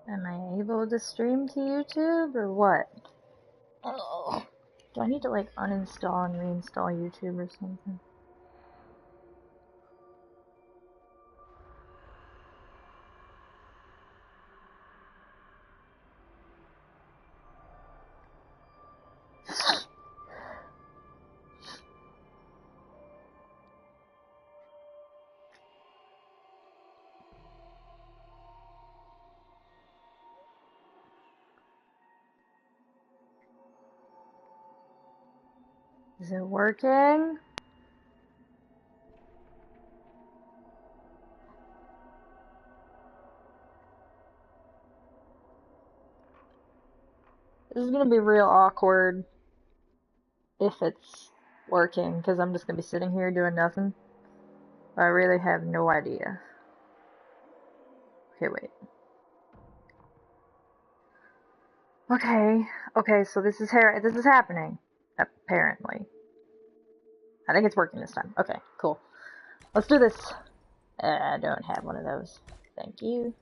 Am I able to stream to YouTube or what? Oh. Do I need to like uninstall and reinstall YouTube or something? Is it working? This is gonna be real awkward if it's working, because I'm just gonna be sitting here doing nothing. I really have no idea. Okay, wait. Okay, so this is happening. Apparently. I think it's working this time. Okay, cool. Let's do this. I don't have one of those. Thank you.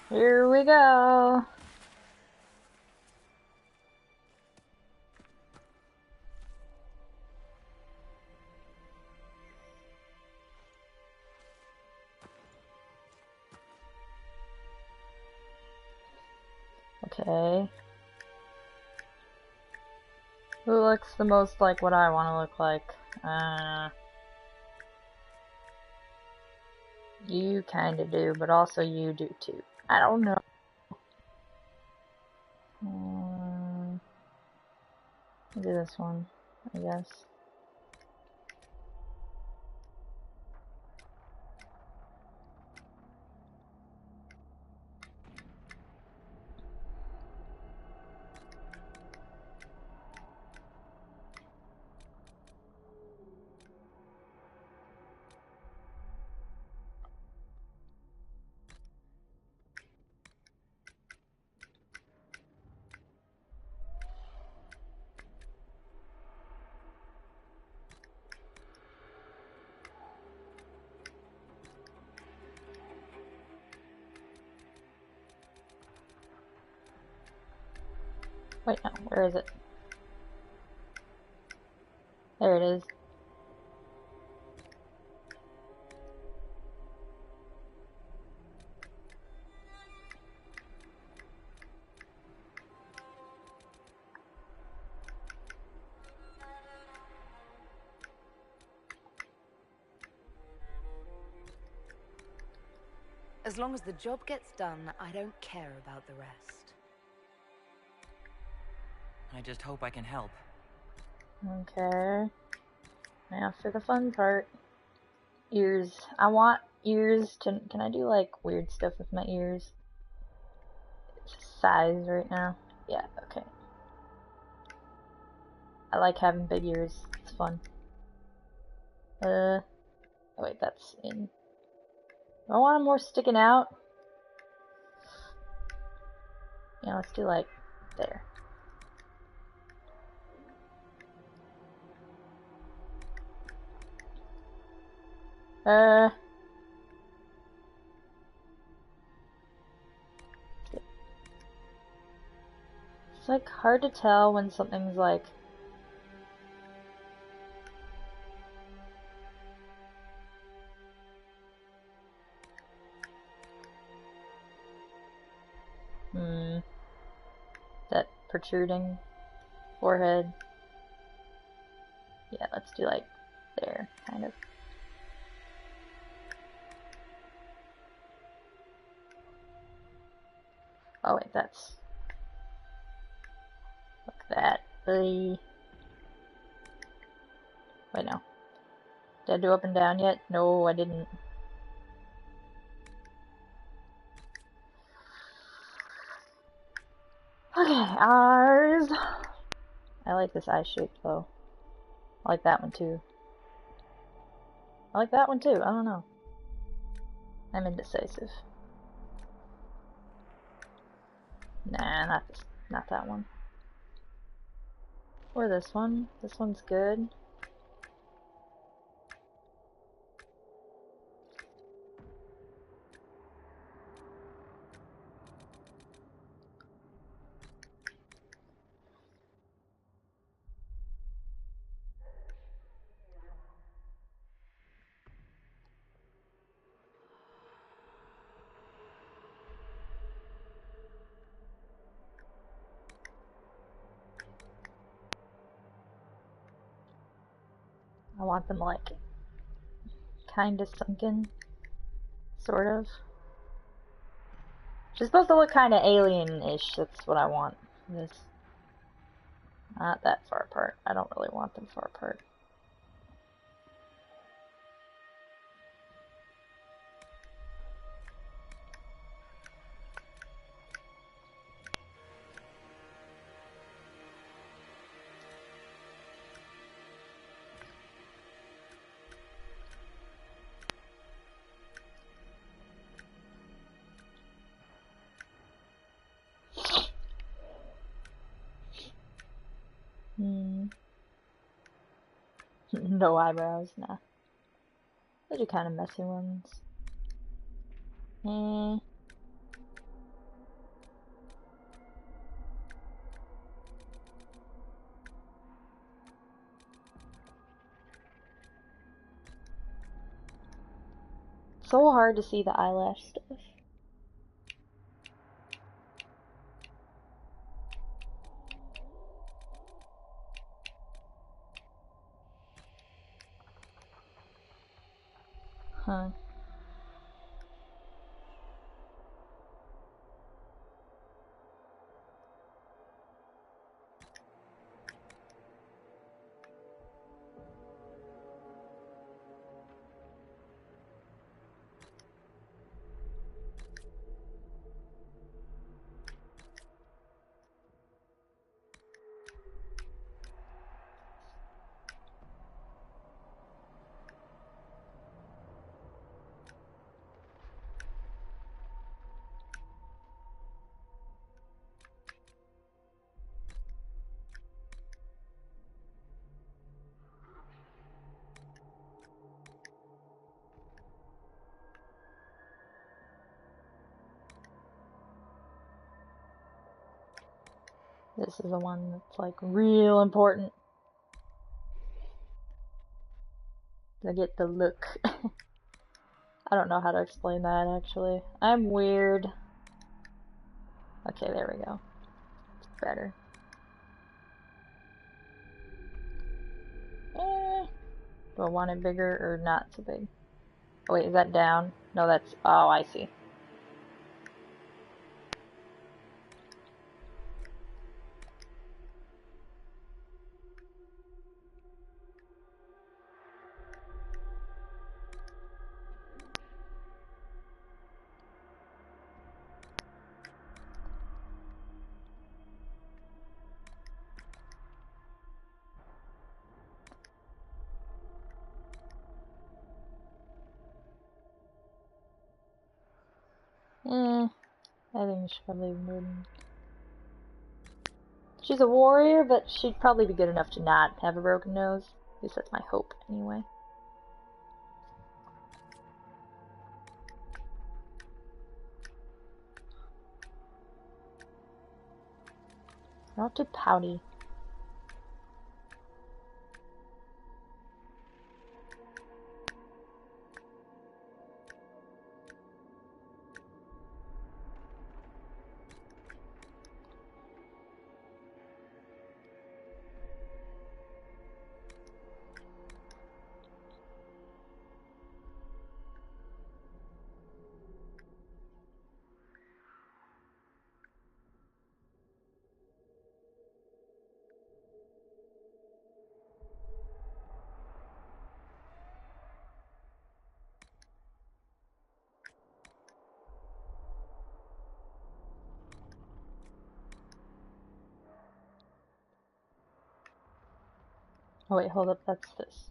Here we go. Okay. Who looks the most like what I want to look like? You kinda do, but also you do too. I don't know. I'll do this one, I guess. Wait, no, where is it? There it is. As long as the job gets done, I don't care about the rest. I just hope I can help. Okay. Now for the fun part. Ears. I want ears to... Can I do, like, weird stuff with my ears? It's size right now. Yeah, okay. I like having big ears. It's fun. Oh wait, that's in. Do I want them more sticking out? Yeah, let's do, like, there. It's, like, hard to tell when something's, like... that protruding forehead. Yeah, let's do, like, there, kind of. Oh wait, that's... Look at that. Wait, no. Did I do up and down yet? No, I didn't. Okay, ours. I like this eye shape though. I like that one too. I like that one too. I don't know. I'm indecisive. Nah, not this, not that one. Or this one. This one's good. I want them like kind of sunken, sort of. She's supposed to look kind of alien-ish. That's what I want. This, not that far apart. I don't really want them far apart. No eyebrows, nah. Those are kind of messy ones. So hard to see the eyelash stuff. Huh. This is the one that's like real important to get the look. I don't know how to explain that actually. I'm weird. Okay, there we go. It's better. Do I want it bigger or not so big? Oh wait, is that down? No, that's, oh, I see. I think we should probably move. She's a warrior, but she'd probably be good enough to not have a broken nose. At least that's my hope, anyway. Not too pouty. Oh wait, hold up, that's this.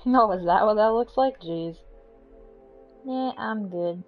Oh, is that what that looks like? Jeez. Nah, I'm good.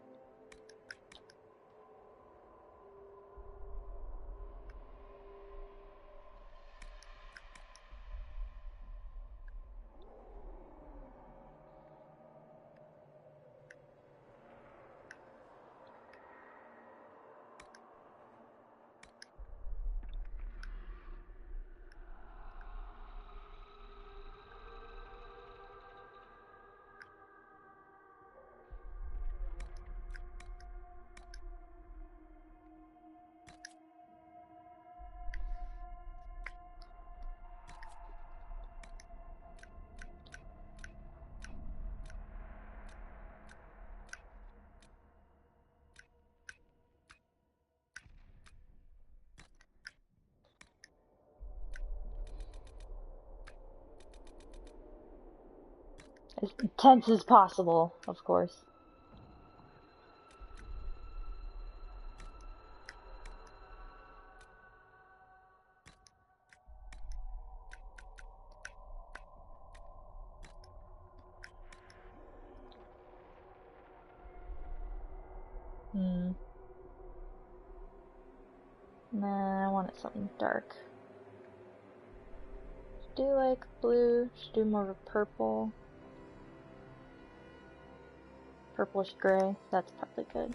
As intense as possible, of course. Nah, I want it something dark. Should do like blue, should do more of a purple. Purplish gray, that's probably good.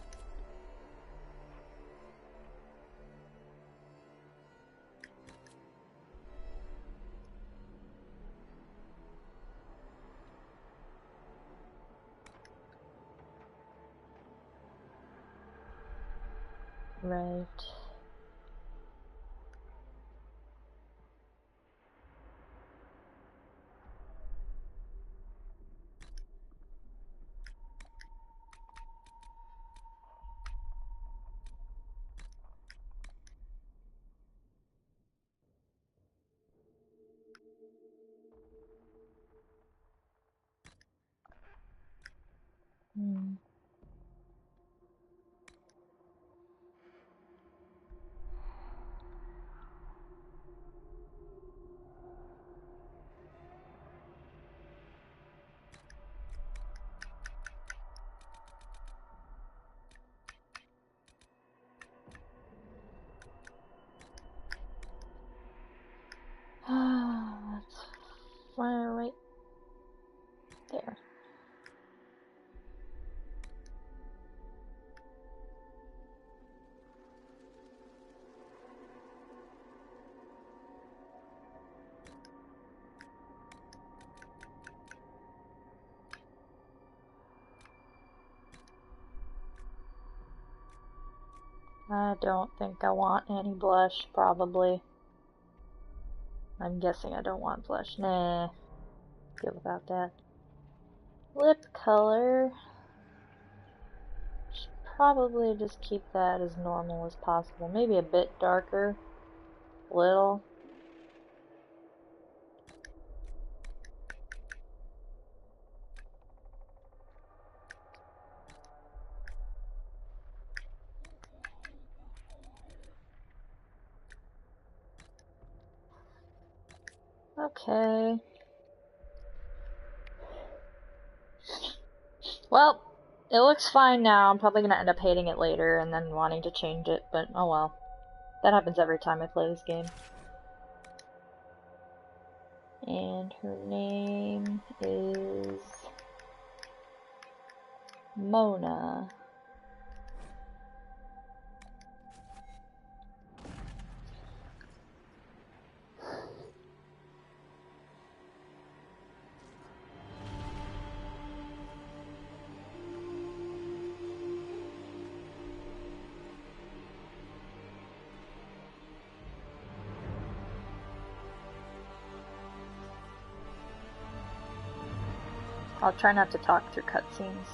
Right. That's fire right there. I don't think I want any blush, probably. I'm guessing I don't want blush. Nah, good without that. Lip color. Should probably just keep that as normal as possible. Maybe a bit darker. Little. Okay. Well, it looks fine now. I'm probably gonna end up hating it later and then wanting to change it, but oh well. That happens every time I play this game. And her name is Mona. I'll try not to talk through cutscenes.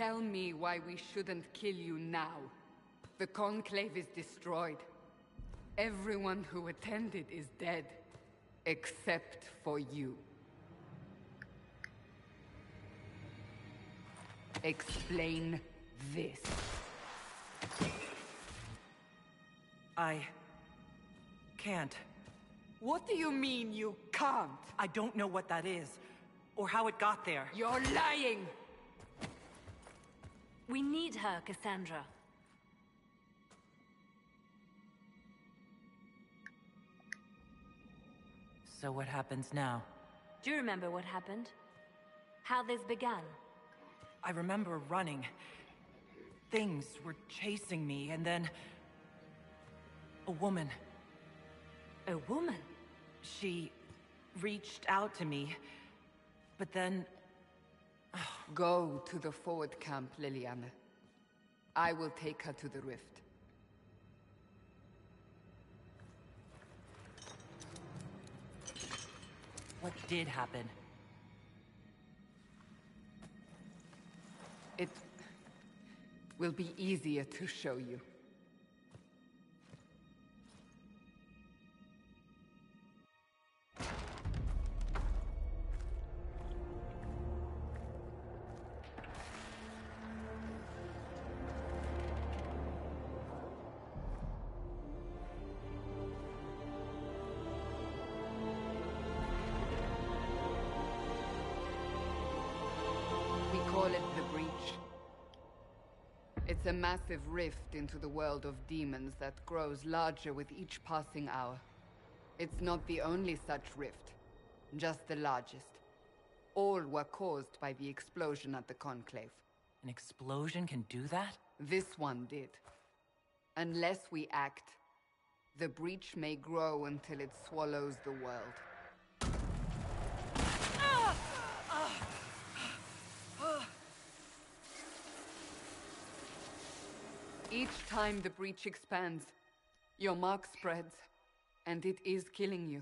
tell me why we shouldn't kill you now. The Conclave is destroyed. Everyone who attended is dead. Except for you. Explain this. I can't. What do you mean you can't? I don't know what that is, or how it got there. You're lying! We need her, Cassandra. So what happens now? Do you remember what happened? How this began? I remember running. Things were chasing me, and then... a woman. A woman? She reached out to me, but then... Go to the forward camp, Liliana. I will take her to the rift. What did happen? It will be easier to show you. Call it the Breach. It's a massive rift into the world of demons that grows larger with each passing hour. It's not the only such rift, just the largest. All were caused by the explosion at the Conclave. An explosion can do that? This one did. Unless we act, the Breach may grow until it swallows the world. Each time the Breach expands, your mark spreads, and it is killing you.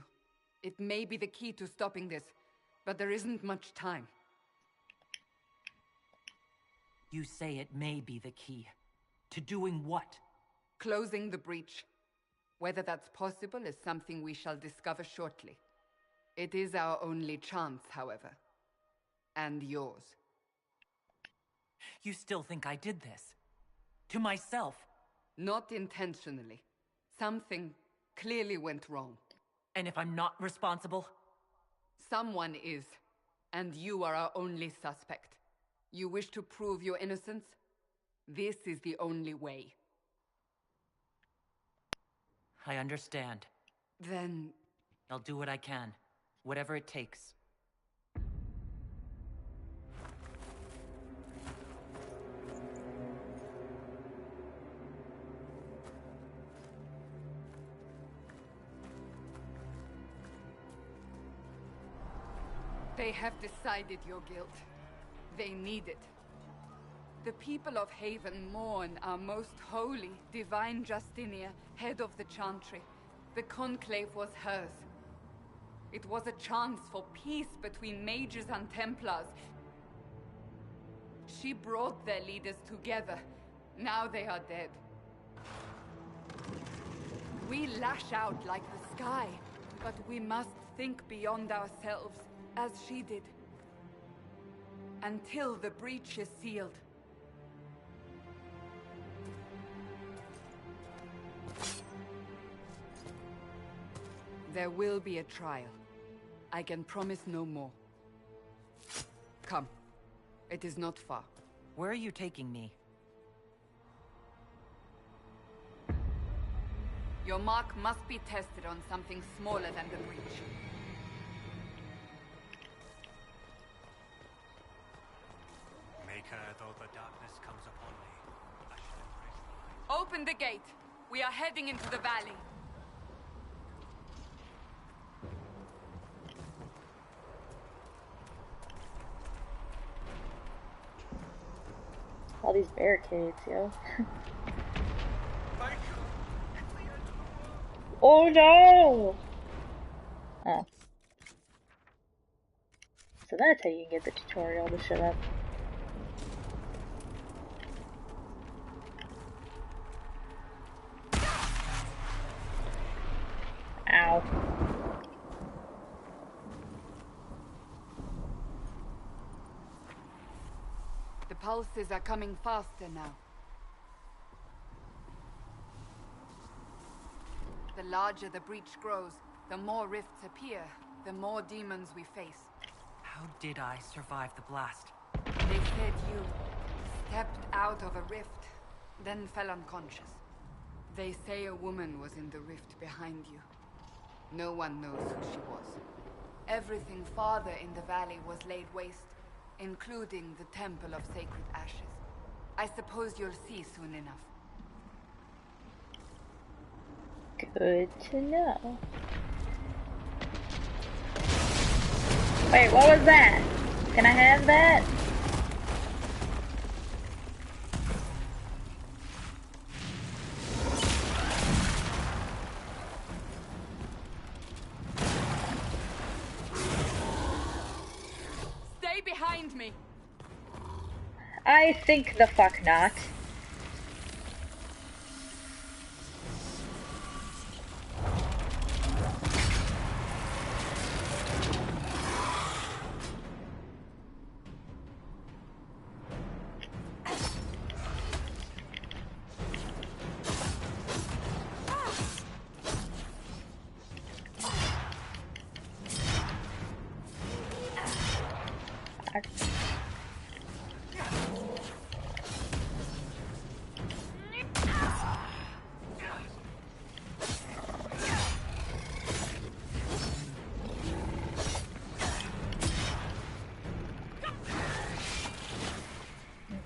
It may be the key to stopping this, but there isn't much time. You say it may be the key. To doing what? Closing the Breach. Whether that's possible is something we shall discover shortly. It is our only chance, however. And yours. You still think I did this? To myself? Not intentionally. Something clearly went wrong. And if I'm not responsible? Someone is. And you are our only suspect. You wish to prove your innocence? This is the only way. I understand. Then... I'll do what I can. Whatever it takes. They have decided your guilt. They need it. The people of Haven mourn our most holy, divine Justinia, head of the Chantry. The Conclave was hers. It was a chance for peace between mages and Templars. She brought their leaders together. Now they are dead. We lash out like the sky, but we must think beyond ourselves, as she did. Until the breach is sealed. There will be a trial. I can promise no more. Come. It is not far. Where are you taking me? Your mark must be tested on something smaller than the breach. Make her though the darkness comes upon me. I shall embrace light. Open the gate. We are heading into the valley. All these barricades, yo. Oh no! Oh. So that's how you can get the tutorial to shut up. pulses are coming faster now. The larger the breach grows, the more rifts appear, the more demons we face. How did I survive the blast? They said you stepped out of a rift, then fell unconscious. They say a woman was in the rift behind you. No one knows who she was. Everything farther in the valley was laid waste, including the Temple of Sacred Ashes. I suppose you'll see soon enough. Good to know. Wait, what was that? Can I have that? Stay behind me! I think the fuck not.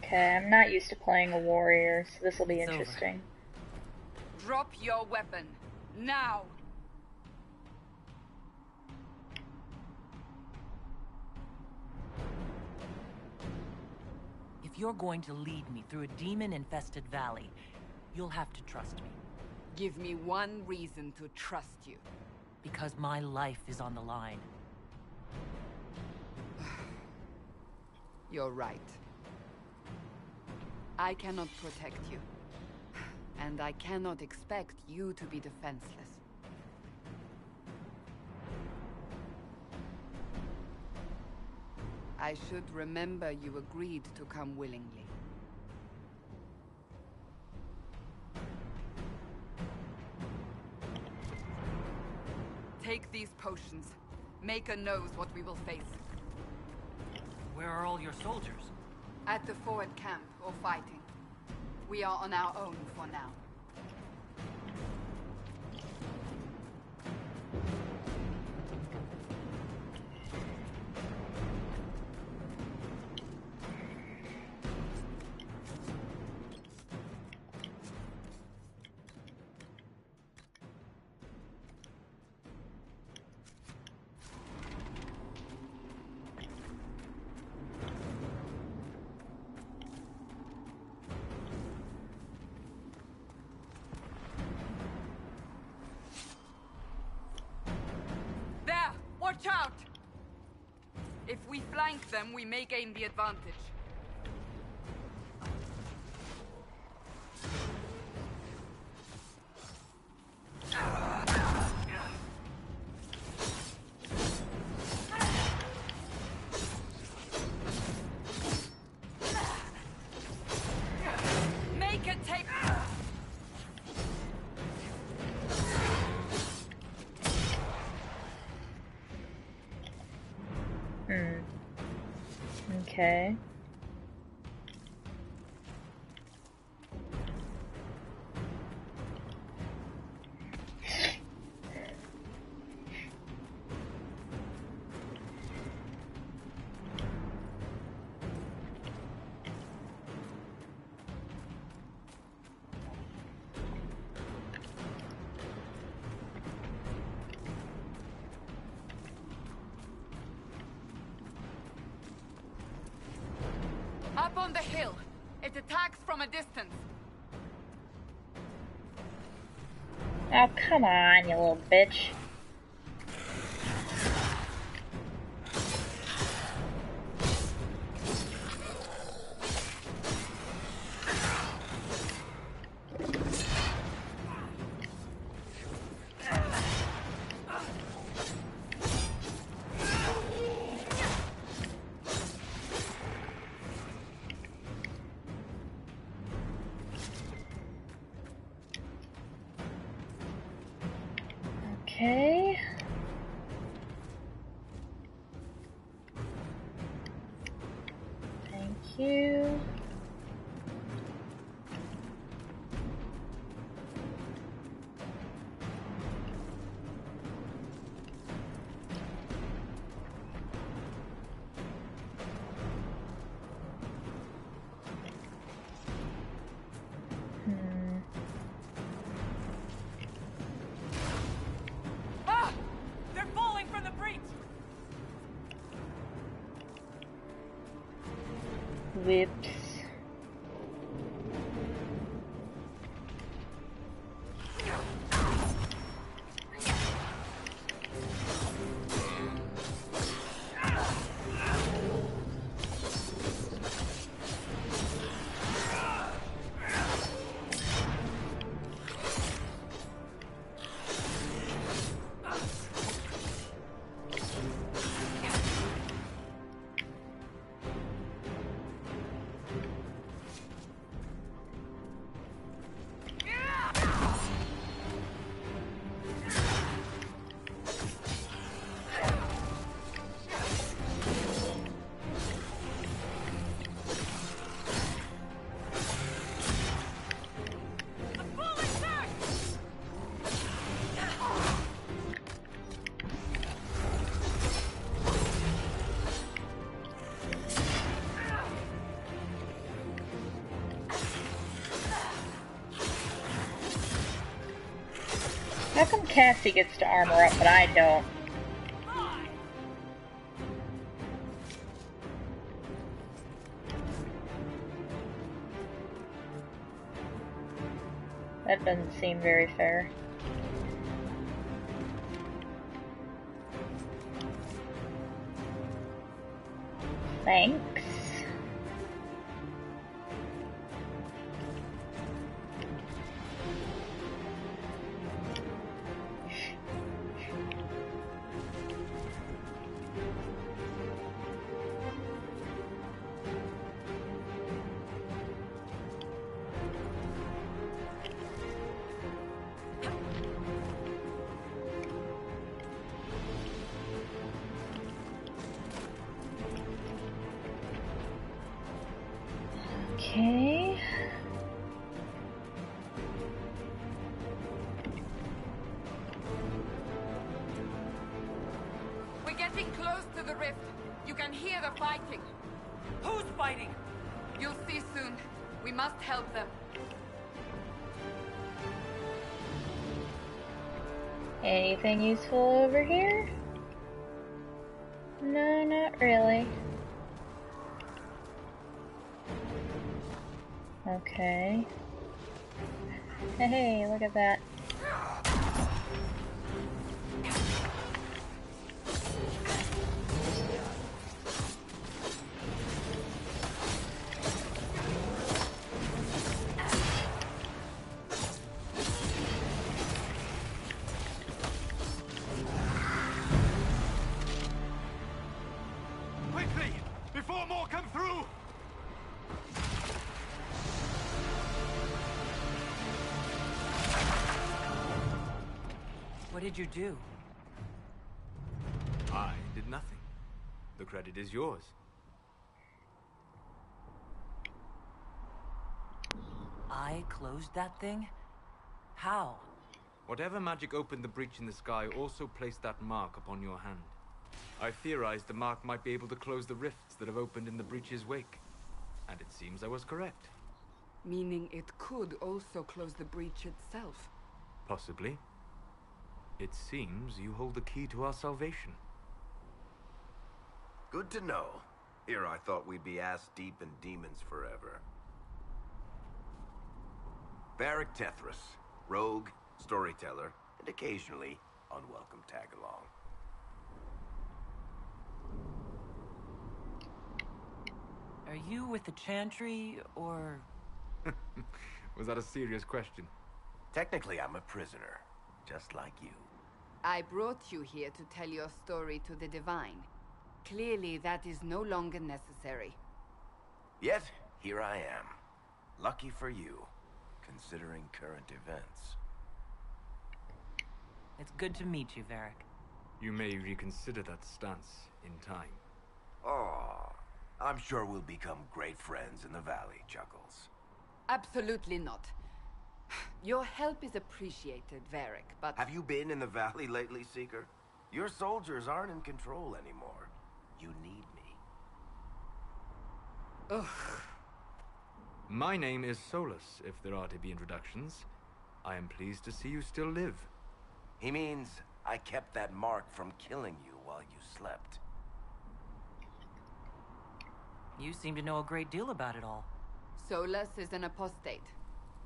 Okay, I'm not used to playing a warrior, so this will be interesting. Drop your weapon. Now! If you're going to lead me through a demon-infested valley, you'll have to trust me. Give me one reason to trust you. Because my life is on the line. You're right. I cannot protect you. And I cannot expect you to be defenseless. I should remember you agreed to come willingly. Take these potions. Maker knows what we will face. Where are all your soldiers? At the forward camp, or fighting. We are on our own for now. Watch out! If we flank them, we may gain the advantage. Make it take... Okay. Up on the hill. It attacks from a distance. Oh, come on, you little bitch. Okay. Thank you. Ah! They're falling from the breach! Whoops. How come Cassie gets to armor up, but I don't? That doesn't seem very fair. Thanks. Okay. We're getting close to the rift. You can hear the fighting. Who's fighting? You'll see soon. We must help them. Anything useful over here? No, not really. Okay. Hey, look at that. Quickly! Before more come through! What did you do? I did nothing. The credit is yours. I closed that thing? How? Whatever magic opened the breach in the sky also placed that mark upon your hand. I theorized the mark might be able to close the rifts that have opened in the breach's wake. And it seems I was correct. Meaning it could also close the breach itself. Possibly. It seems you hold the key to our salvation. Good to know. Here I thought we'd be ass-deep in demons forever. Varric Tethras, rogue, storyteller, and occasionally unwelcome tag-along. Are you with the Chantry, or... Was that a serious question? Technically, I'm a prisoner, just like you. I brought you here to tell your story to the Divine. Clearly, that is no longer necessary. Yet, here I am. Lucky for you, considering current events. It's good to meet you, Varric. You may reconsider that stance in time. Oh, I'm sure we'll become great friends in the valley, Chuckles. Absolutely not. Your help is appreciated, Varric, but... Have you been in the valley lately, Seeker? Your soldiers aren't in control anymore. You need me. Ugh. My name is Solus, if there are to be introductions. I am pleased to see you still live. He means I kept that mark from killing you while you slept. You seem to know a great deal about it all. Solus is an apostate,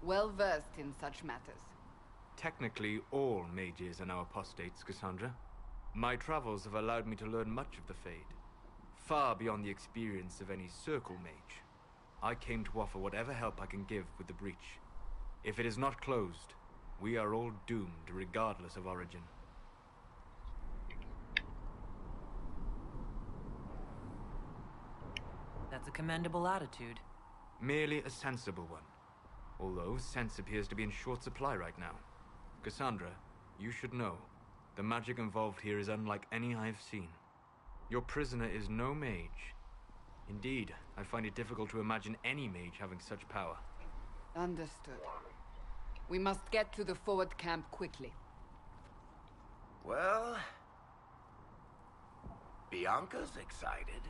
well-versed in such matters. Technically, all mages are now apostates, Cassandra. My travels have allowed me to learn much of the Fade, far beyond the experience of any Circle mage. I came to offer whatever help I can give with the breach. If it is not closed, we are all doomed regardless of origin. That's a commendable attitude. Merely a sensible one. Although sense appears to be in short supply right now. Cassandra, you should know, the magic involved here is unlike any I've seen. Your prisoner is no mage. Indeed, I find it difficult to imagine any mage having such power. Understood. We must get to the forward camp quickly. Well... Bianca's excited.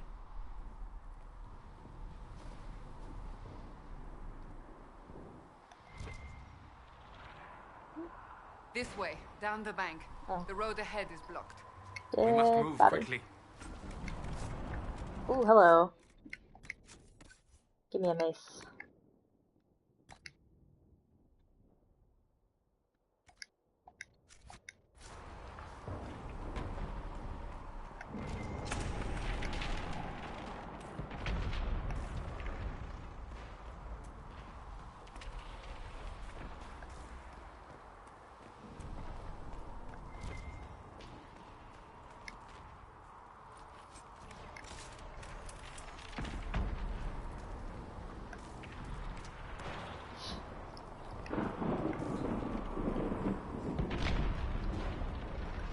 This way, down the bank. Oh. The road ahead is blocked. We must Dead move body. quickly. Ooh, hello. Give me a mace.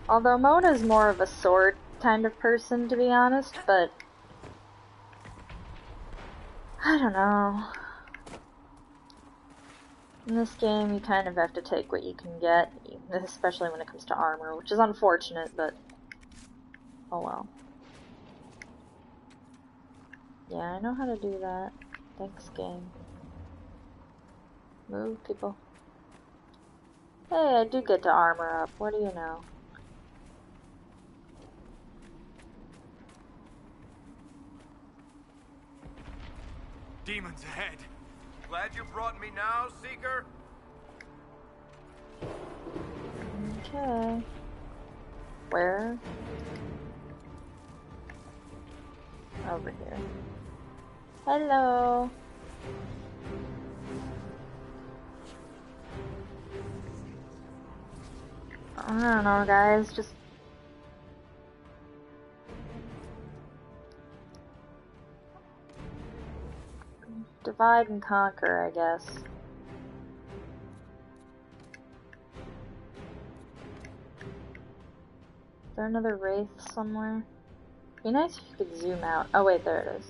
Although Mona's more of a sword kind of person, to be honest, but I don't know. In this game, you kind of have to take what you can get, especially when it comes to armor, which is unfortunate, but oh well. Yeah, I know how to do that. Thanks, game. Move, people. Hey, I do get to armor up. What do you know? Demons ahead! Glad you brought me now, Seeker? Okay. Where? Over here. Hello. I don't know, guys. Just divide and conquer, I guess. Is there another wraith somewhere? Be nice if you could zoom out. Oh wait, there it is.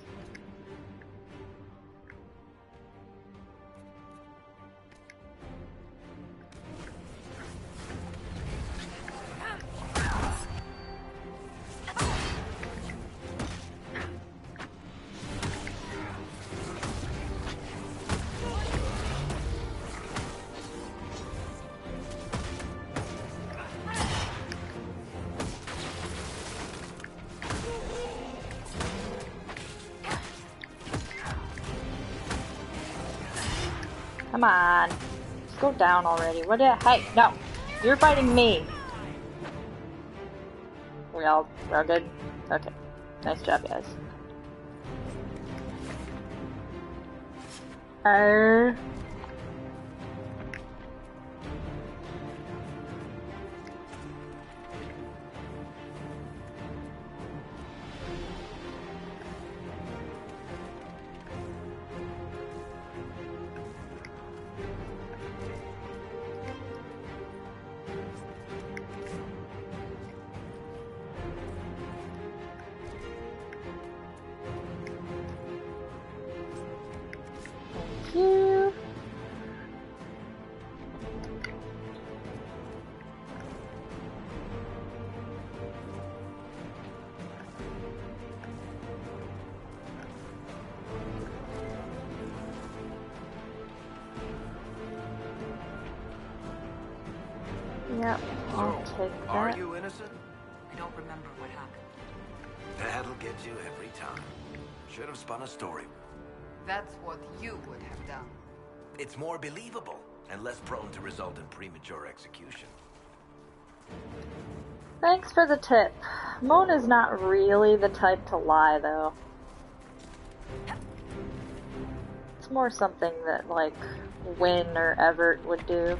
Come on. Just go down already. What the heck? No! You're fighting me! We're all good? Okay. Nice job, guys. Yep, I'll So, take are that. you innocent? I don't remember what happened. That'll get you every time. Should have spun a story. That's what you would have done. It's more believable and less prone to result in premature execution. Thanks for the tip. Mona's not really the type to lie, though. It's more something that, like, Wynn or Everett would do.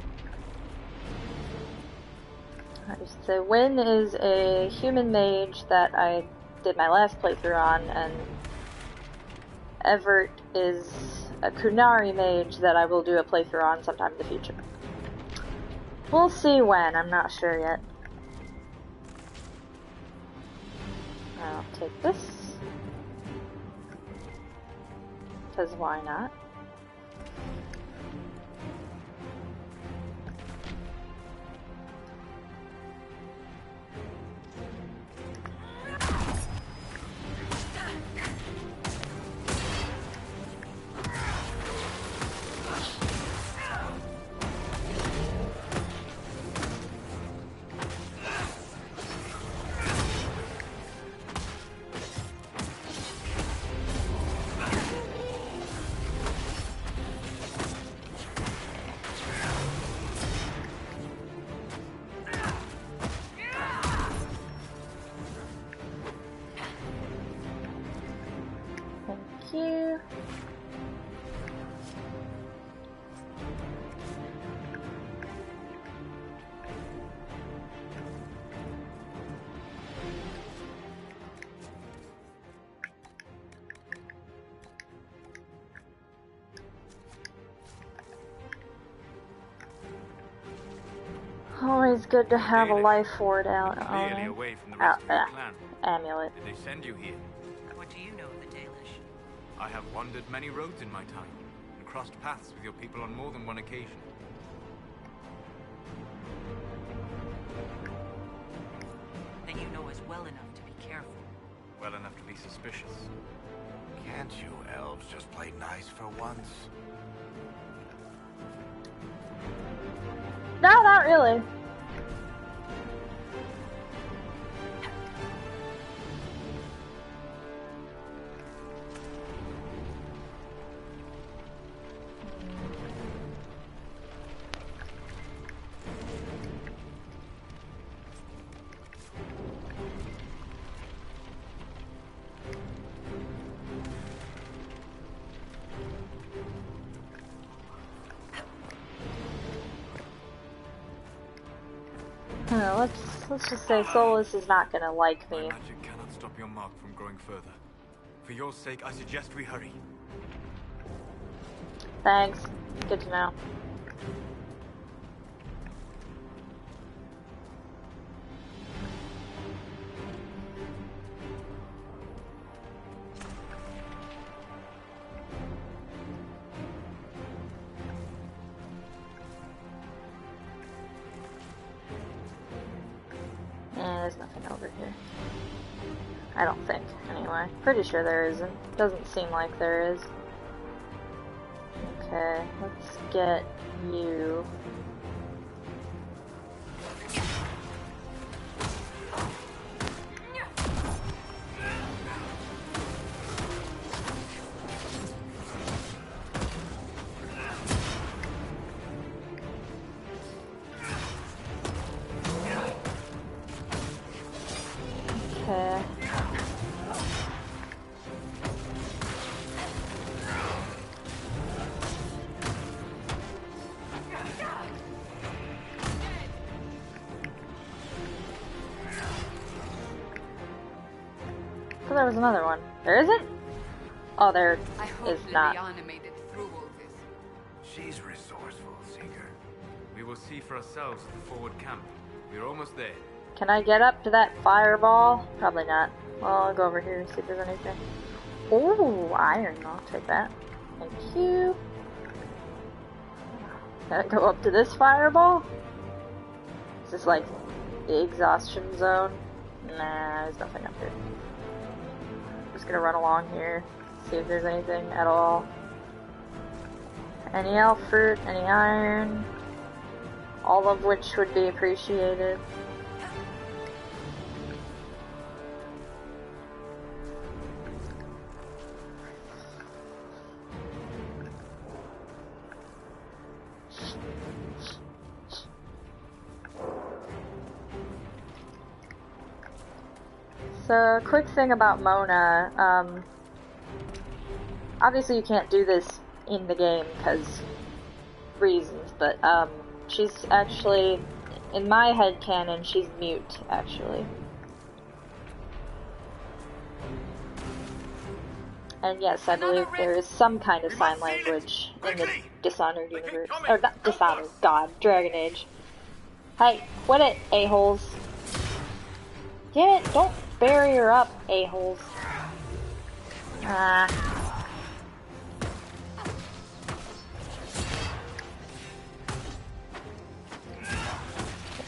I just say Wynn is a human mage that I did my last playthrough on, and Everett is a Kunari mage that I will do a playthrough on sometime in the future. We'll see when, I'm not sure yet. I'll take this. Because why not? Thank you. Always good to have a life ward out Clearly on away from the rest of your clan. amulet. Did they send you here? What do you know of the Dalish? I have wandered many roads in my time, and crossed paths with your people on more than one occasion. Then you know us well enough to be careful. Well enough to be suspicious. Can't you elves just play nice for once? No, not really. Let's just say Solus is not gonna like My me. magic cannot stop your mark from growing further. For your sake, I suggest we hurry. Thanks. Good to know. There's nothing over here. I don't think, anyway. Pretty sure there isn't. Doesn't seem like there is. Okay, let's get you. Okay. So there was another one. There isn't? Oh, there I hope is not. Liliana made it through all this. She's resourceful, Seeker. We will see for ourselves at the forward camp. We're almost there. Can I get up to that fireball? Probably not. Well, I'll go over here and see if there's anything. Ooh, iron. I'll take that. Thank you. Gotta go up to this fireball? Is this like the exhaustion zone? Nah, there's nothing up here. Just gonna run along here, see if there's anything at all. Any elf fruit, any iron. All of which would be appreciated. So, quick thing about Mona, obviously you can't do this in the game because reasons, but she's actually, in my headcanon, she's mute, actually. And yes, I believe there is some kind of sign language in the Dishonored universe. Or not Dishonored, God, Dragon Age. Hey, quit it, a-holes. Damn it, don't bury her up, a-holes. Ah.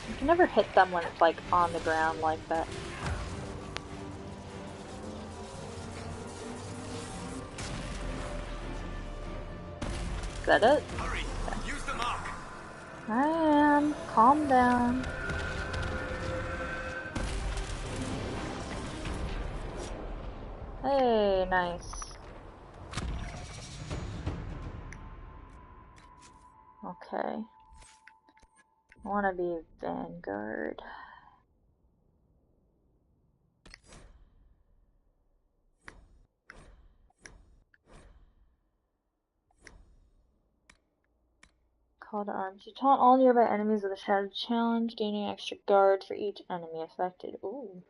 You can never hit them when it's, like, on the ground like that. Is that it? Hurry! Use the mark! I am. Calm down. Hey, nice. Okay. I want to be Vanguard. Call to arms. You taunt all nearby enemies with a shattered challenge, gaining extra guard for each enemy affected. Ooh.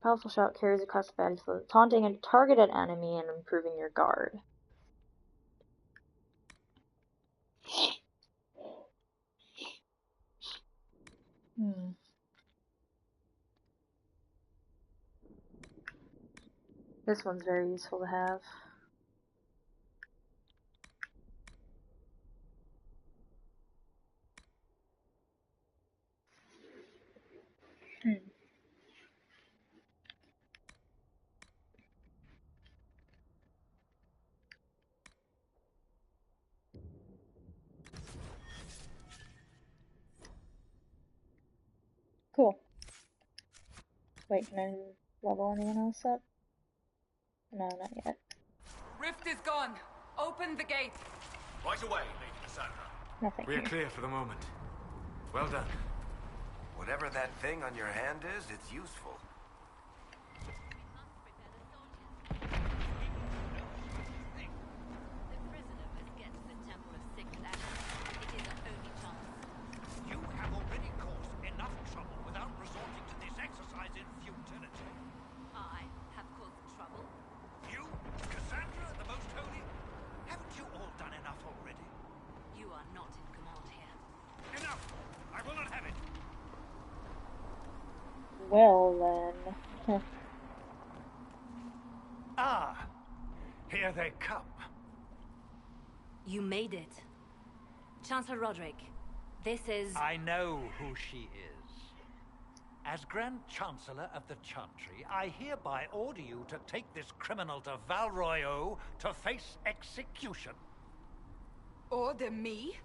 Powerful shout carries across the battlefield, taunting a targeted enemy and improving your guard. This one's very useful to have. Cool. Wait, can I level anyone else up? No, not yet. Rift is gone. Open the gate. Right away, Lady Cassandra. Nothing We're here. clear for the moment. Well done. Whatever that thing on your hand is, it's useful. You have already caused enough trouble without resorting to this exercise in futility. I have caused trouble. You, Cassandra, the Most Holy? Haven't you all done enough already? You are not in command here. Enough! I will not have it! Well then. Ah! Here they come. You made it. Chancellor Roderick, this is... I know who she is. As Grand Chancellor of the Chantry, I hereby order you to take this criminal to Val Royeaux to face execution. Order me?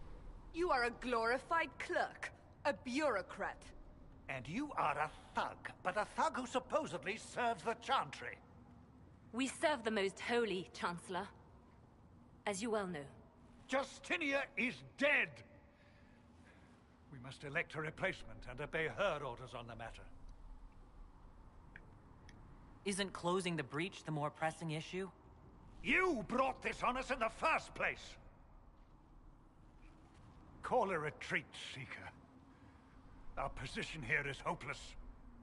You are a glorified clerk, a bureaucrat. And you are a thug, but a thug who supposedly serves the Chantry. We serve the Most Holy, Chancellor. As you well know. Justinia is dead! We must elect a replacement and obey her orders on the matter. Isn't closing the breach the more pressing issue? You brought this on us in the first place! Call a retreat, Seeker. Our position here is hopeless.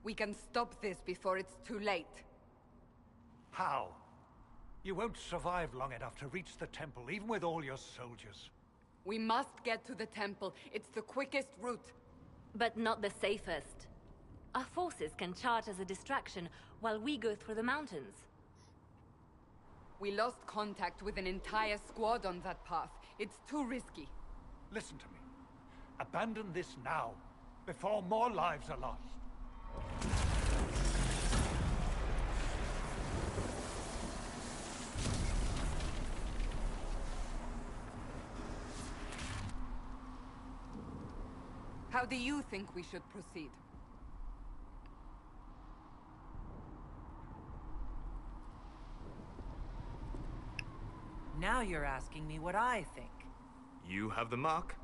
We can stop this before it's too late. How? You won't survive long enough to reach the temple, even with all your soldiers. We must get to the temple. It's the quickest route. But not the safest. Our forces can charge as a distraction while we go through the mountains. We lost contact with an entire squad on that path. It's too risky. Listen to me. Abandon this now, before more lives are lost. How do you think we should proceed? Now you're asking me what I think. You have the mark?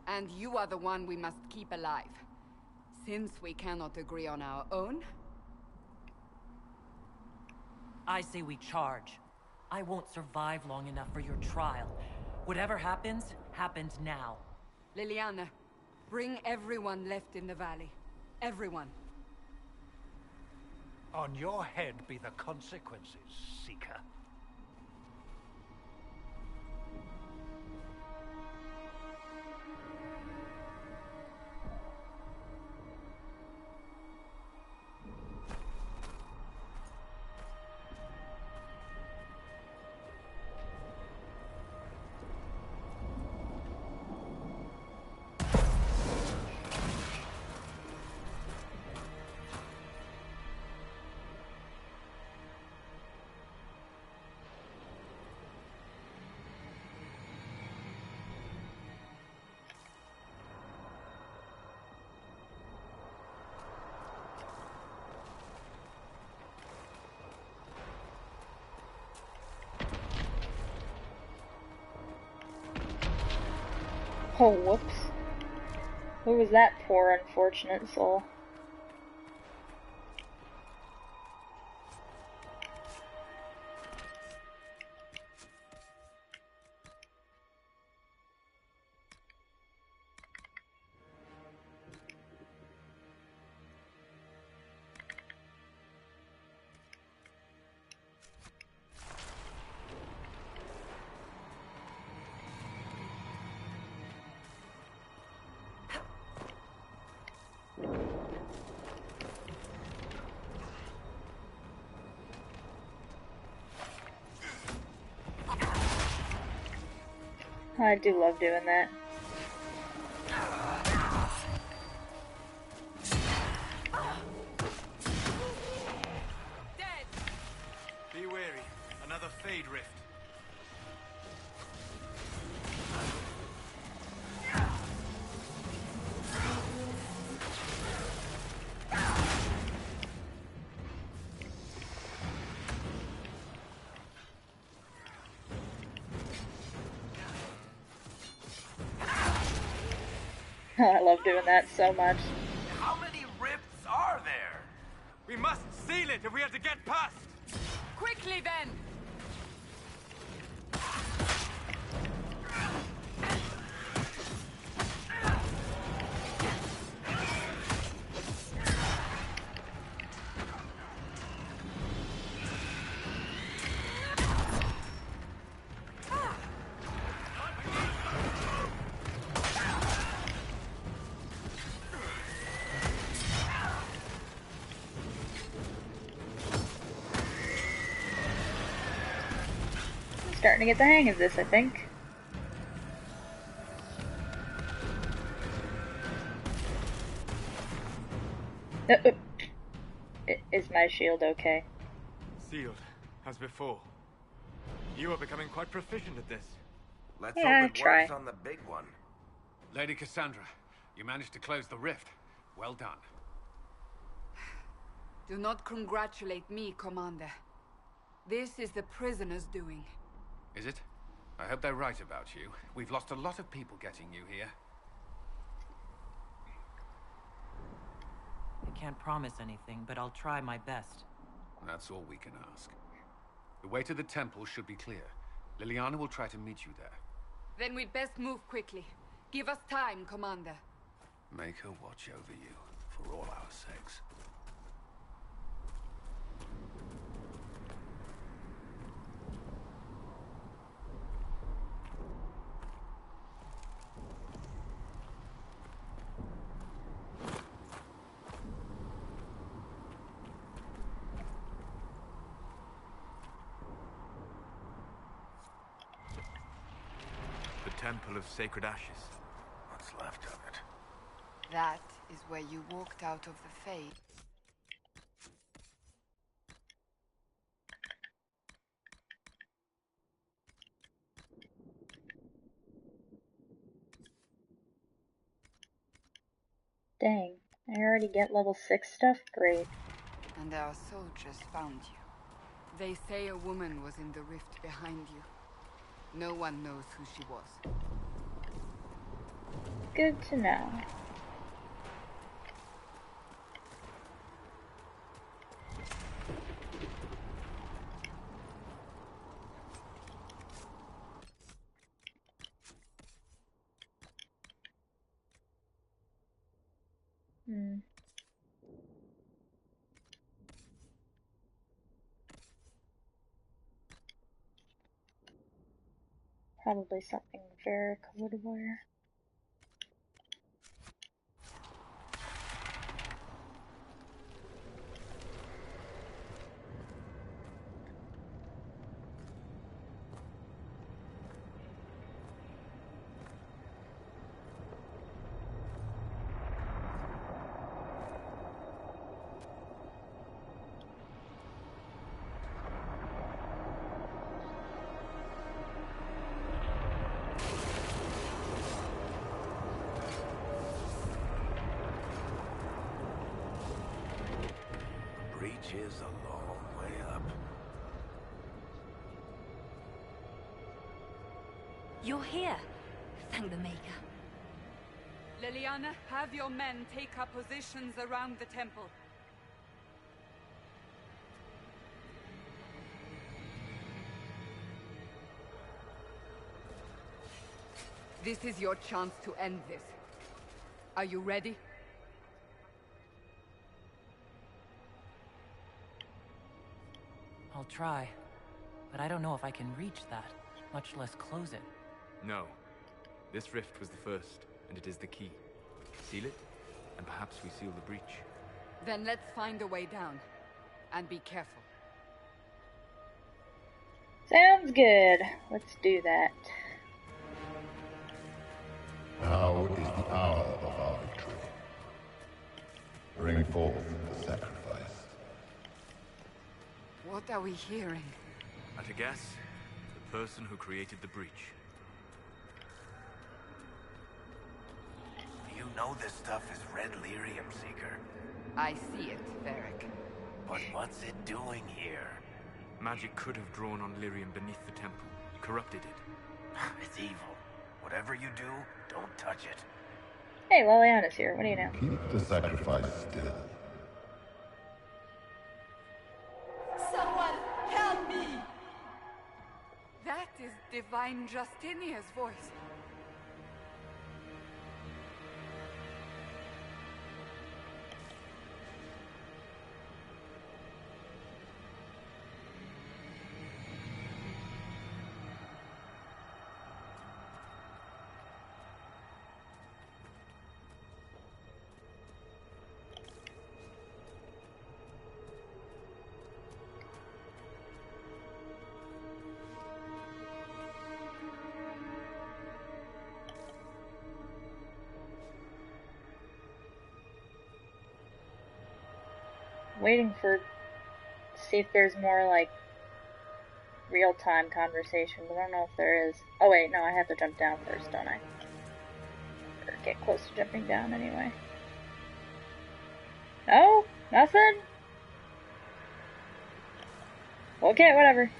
And you are the one we must keep alive. Since we cannot agree on our own... I say we charge. I won't survive long enough for your trial. Whatever happens, happens now. Liliana, bring everyone left in the valley. Everyone. On your head be the consequences, Seeker. Oh, whoops. Who was that poor, unfortunate soul? I do love doing that. Dead! Be wary. Another Fade Rift. I love doing that so much. How many rifts are there? We must seal it if we are to get past! Quickly then! Starting to get the hang of this, I think. Is my shield okay? Sealed, as before. You are becoming quite proficient at this. Let's Yeah, hope it try. works on the big one. Lady Cassandra, you managed to close the rift. Well done. Do not congratulate me, Commander. This is the prisoner's doing. Is it? I hope they're right about you. We've lost a lot of people getting you here. I can't promise anything, but I'll try my best. That's all we can ask. The way to the temple should be clear. Liliana will try to meet you there. Then we'd best move quickly. Give us time, Commander. Make her watch over you, for all our sakes. The Temple of Sacred Ashes. What's left of it? That is where you walked out of the Fade. Dang, I already get level 6 stuff? Great. And our soldiers found you. They say a woman was in the rift behind you. No one knows who she was. Good to know. Probably something Varric would wear. Breach is a long way up. You're here. Thank the Maker. Liliana, have your men take up positions around the temple. This is your chance to end this. Are you ready? I'll try, but I don't know if I can reach that, much less close it. No. This rift was the first, and it is the key. Seal it, and perhaps we seal the breach. Then let's find a way down. And be careful. Sounds good. Let's do that. Now is the hour of our victory. Bring forth the sacrifice. What are we hearing? At a guess, the person who created the breach. You know this stuff is red lyrium, Seeker. I see it, Varric. But what's it doing here? Magic could have drawn on lyrium beneath the temple, corrupted it. It's evil. Whatever you do, don't touch it. Hey, Liliana's here. What do you know? Keep the sacrifice still. Someone help me! That is Divine Justinia's voice. Waiting for see if there's more like real-time conversation, but I don't know if there is. Oh wait, no, I have to jump down first, don't I? Or get close to jumping down anyway. No? Nothing? Okay, whatever.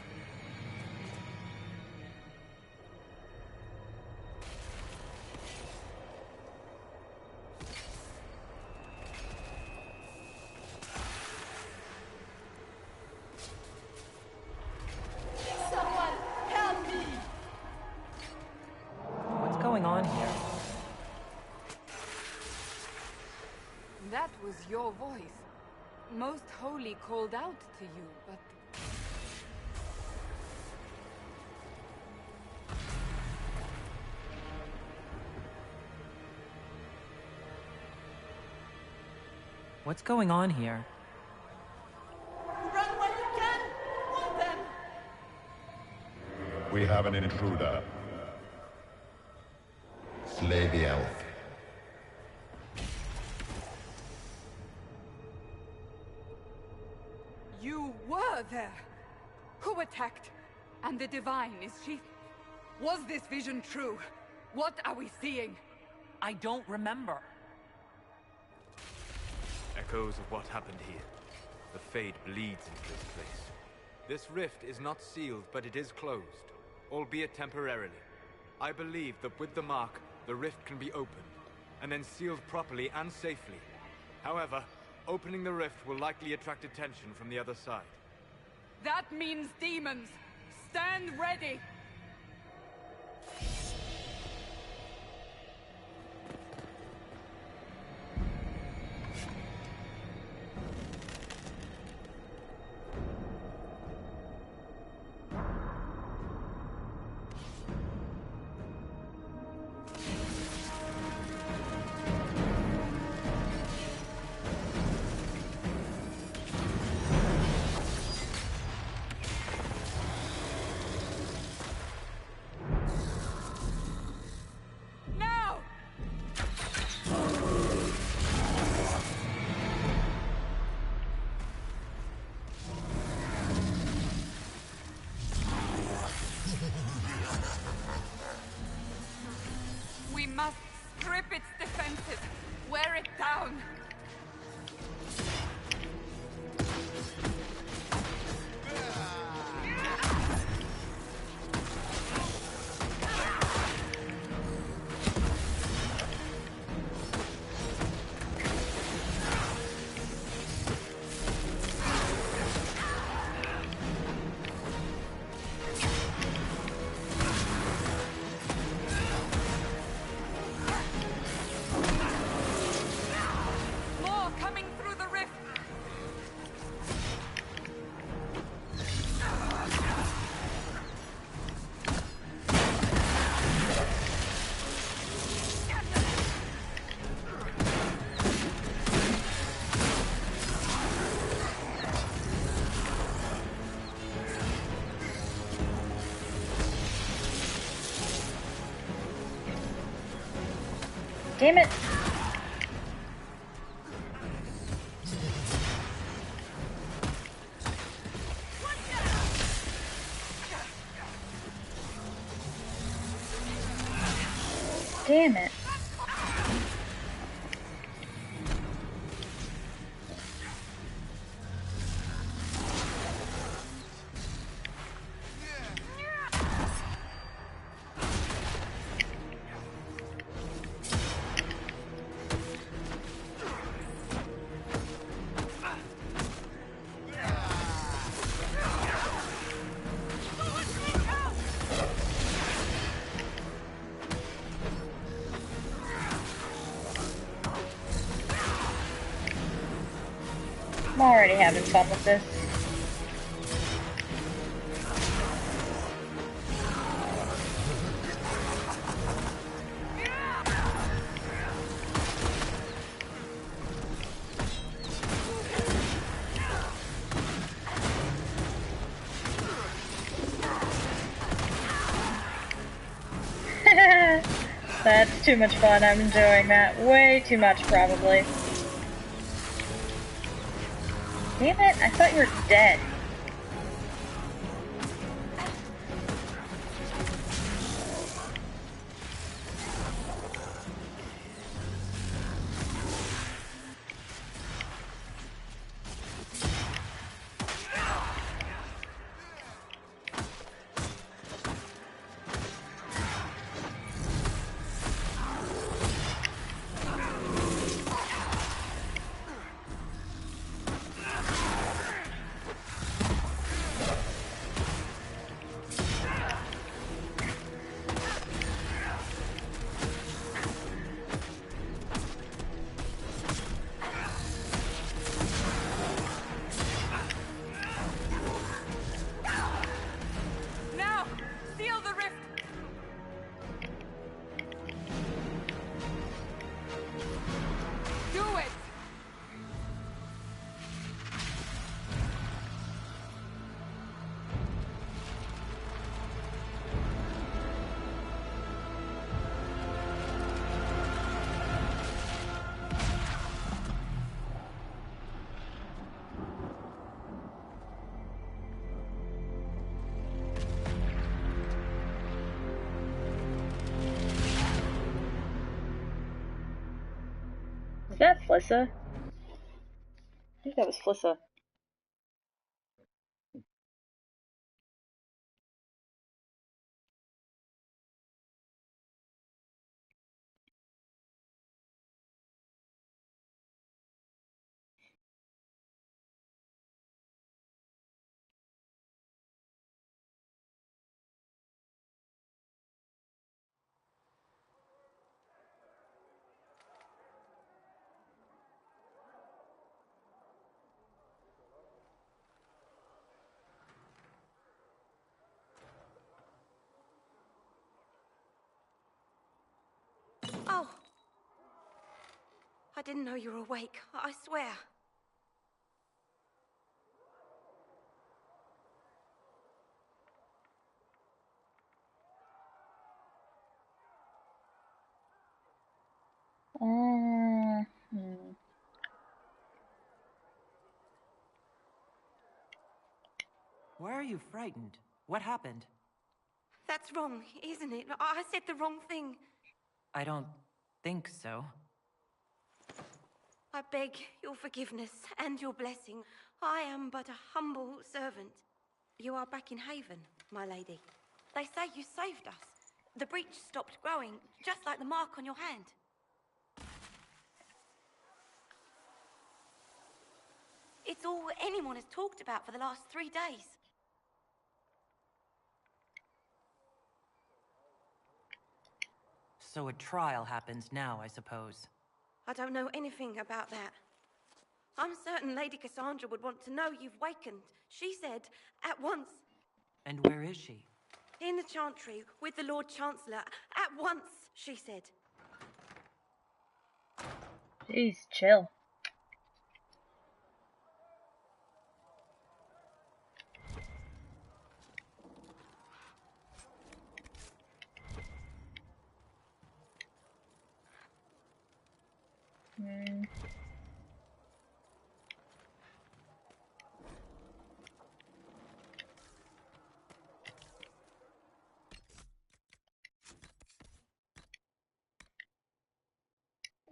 What's going on here? That was your voice. Most Holy called out to you, but... What's going on here? Run when you can! Hold them! We have an intruder. Slay the elf. You were there! Who attacked? And the Divine, is she... Was this vision true? What are we seeing? I don't remember. echoes of what happened here. The Fade bleeds into this place. This rift is not sealed, but it is closed, albeit temporarily. I believe that with the mark, the rift can be opened, and then sealed properly and safely. However, opening the rift will likely attract attention from the other side. That means demons! Stand ready! We must strip its defenses, wear it down. Damn it! Damn it. I'm already having fun with this. That's too much fun. I'm enjoying that way too much, probably. Damn it, I thought you were dead. Is that Flissa? think that was Flissa. Oh! I didn't know you were awake, I swear. Why are you frightened? What happened? That's wrong, isn't it? I said the wrong thing. I don't think so. I beg your forgiveness and your blessing. I am but a humble servant. You are back in Haven, my lady. They say you saved us. The breach stopped growing, just like the mark on your hand. It's all anyone has talked about for the last 3 days. So a trial happens now, I suppose. I don't know anything about that. I'm certain Lady Cassandra would want to know you've wakened. She said, at once. And where is she? In the Chantry, with the Lord Chancellor. At once, she said. Jeez, chill.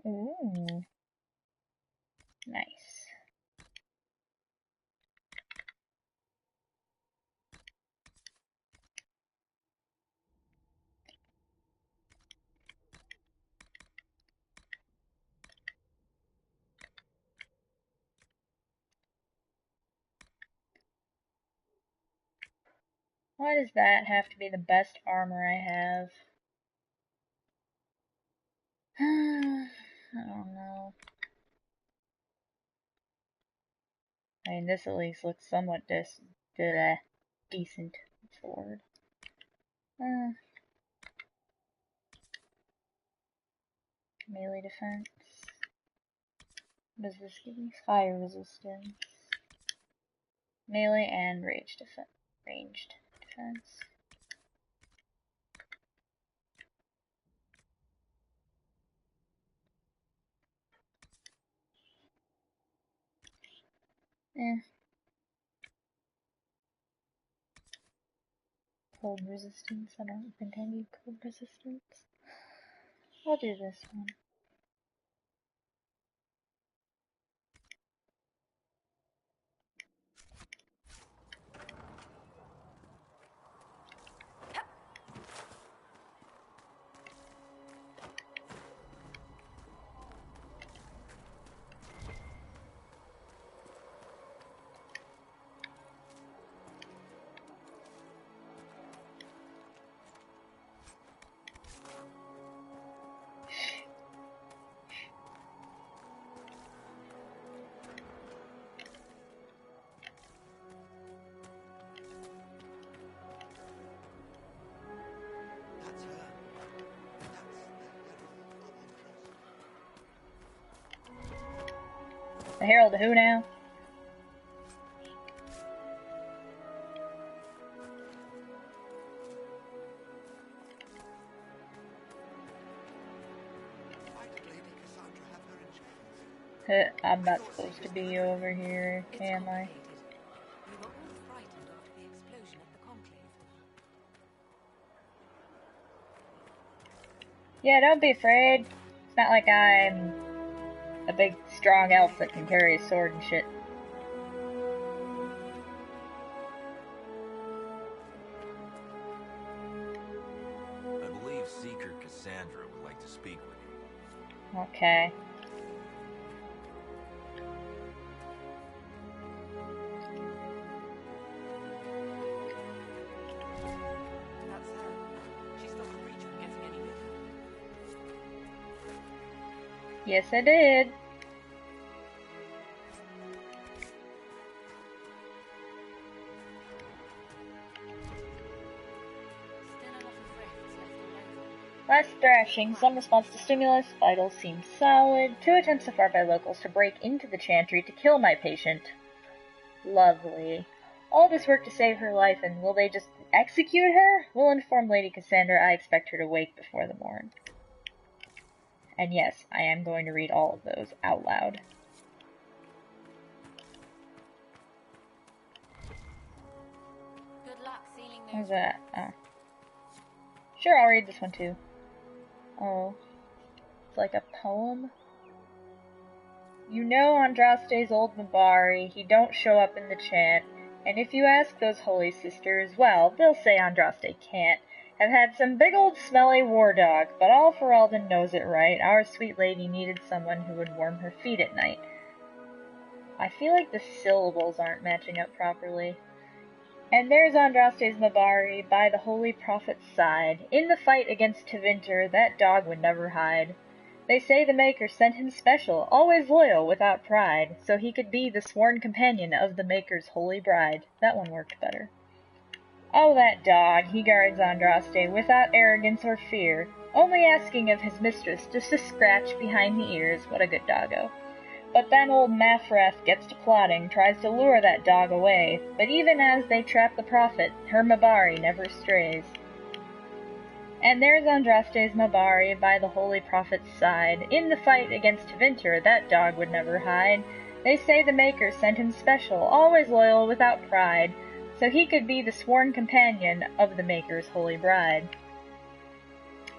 Ooh. Nice. Why does that have to be the best armor I have? I don't know. I mean, this at least looks somewhat decent. That's the word. Melee defense. What does this give me? Fire resistance. Melee and ranged defense. Cold resistance. I don't think I need cold resistance. I'll do this one. The Herald of who now? I'm not supposed to be over here, am I? We were all frightened after the explosion at the conclave. Yeah, don't be afraid. It's not like I'm a big, strong elf that can carry a sword and shit. I believe Seeker Cassandra would like to speak with you. Okay. That's her. She stopped the breach from getting any bigger. Yes, I did. Last thrashing, some response to stimulus, vitals seem solid. 2 attempts so far by locals to break into the chantry to kill my patient. Lovely. All this work to save her life, and will they just execute her? We'll inform Lady Cassandra I expect her to wake before the morn. And yes, I am going to read all of those out loud. Good luck sealing those. How's that? Oh. Sure, I'll read this one too. Oh. It's like a poem. You know Andraste's old Mabari, he don't show up in the chant, and if you ask those holy sisters, well, they'll say Andraste can't. Have had some big old smelly war dog, but all Ferelden knows it right. Our sweet lady needed someone who would warm her feet at night. I feel like the syllables aren't matching up properly. And there's Andraste's Mabari by the holy prophet's side. In the fight against Tevinter, that dog would never hide. They say the Maker sent him special, always loyal without pride, so he could be the sworn companion of the Maker's holy bride. That one worked better. Oh, that dog, he guards Andraste without arrogance or fear, only asking of his mistress just to scratch behind the ears. What a good doggo. But then old Mafrath gets to plotting, tries to lure that dog away, but even as they trap the prophet, her Mabari never strays. And there's Andraste's Mabari by the holy prophet's side. In the fight against Tevinter, that dog would never hide. They say the Maker sent him special, always loyal without pride, so he could be the sworn companion of the Maker's holy bride.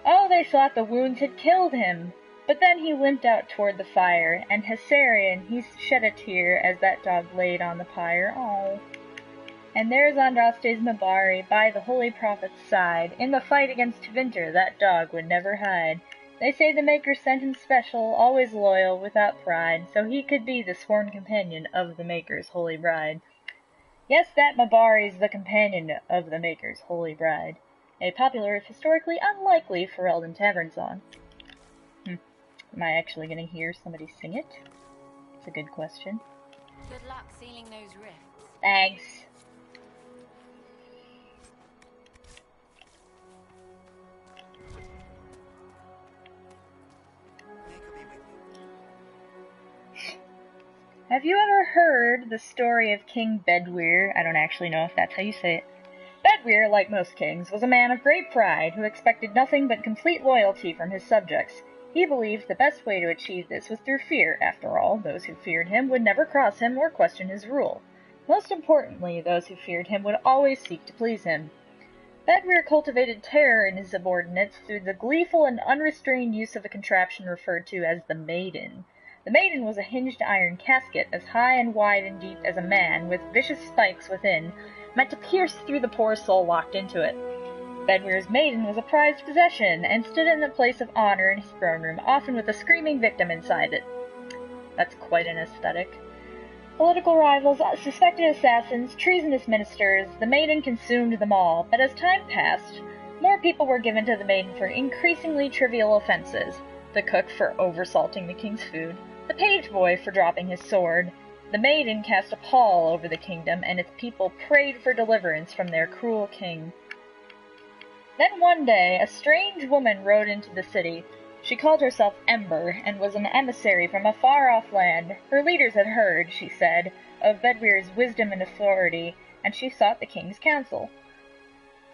Oh, they thought the wounds had killed him, but then he limped out toward the fire, and Hessarian, he shed a tear as that dog laid on the pyre. Oh. And there's Andraste's Mabari by the holy prophet's side. In the fight against Tevinter, that dog would never hide. They say the Maker sent him special, always loyal, without pride, so he could be the sworn companion of the Maker's holy bride. Yes, that Mabari's the companion of the Maker's holy bride. A popular, if historically unlikely, Ferelden tavern song. Am I actually going to hear somebody sing it? It's a good question. Good luck sealing those rifts. Thanks. Have you ever heard the story of King Bedwyr? I don't actually know if that's how you say it. Bedwyr, like most kings, was a man of great pride who expected nothing but complete loyalty from his subjects. He believed the best way to achieve this was through fear. After all, those who feared him would never cross him or question his rule. Most importantly, those who feared him would always seek to please him. Bedwyr cultivated terror in his subordinates through the gleeful and unrestrained use of a contraption referred to as the Maiden. The Maiden was a hinged iron casket as high and wide and deep as a man, with vicious spikes within, meant to pierce through the poor soul locked into it. Bedwyr's Maiden was a prized possession, and stood in the place of honor in his throne room, often with a screaming victim inside it. That's quite an aesthetic. Political rivals, suspected assassins, treasonous ministers, the Maiden consumed them all, but as time passed, more people were given to the Maiden for increasingly trivial offenses. The cook for oversalting the king's food, the page boy for dropping his sword. The Maiden cast a pall over the kingdom, and its people prayed for deliverance from their cruel king. Then one day, a strange woman rode into the city. She called herself Ember, and was an emissary from a far-off land. Her leaders had heard, she said, of Bedwyr's wisdom and authority, and she sought the king's counsel.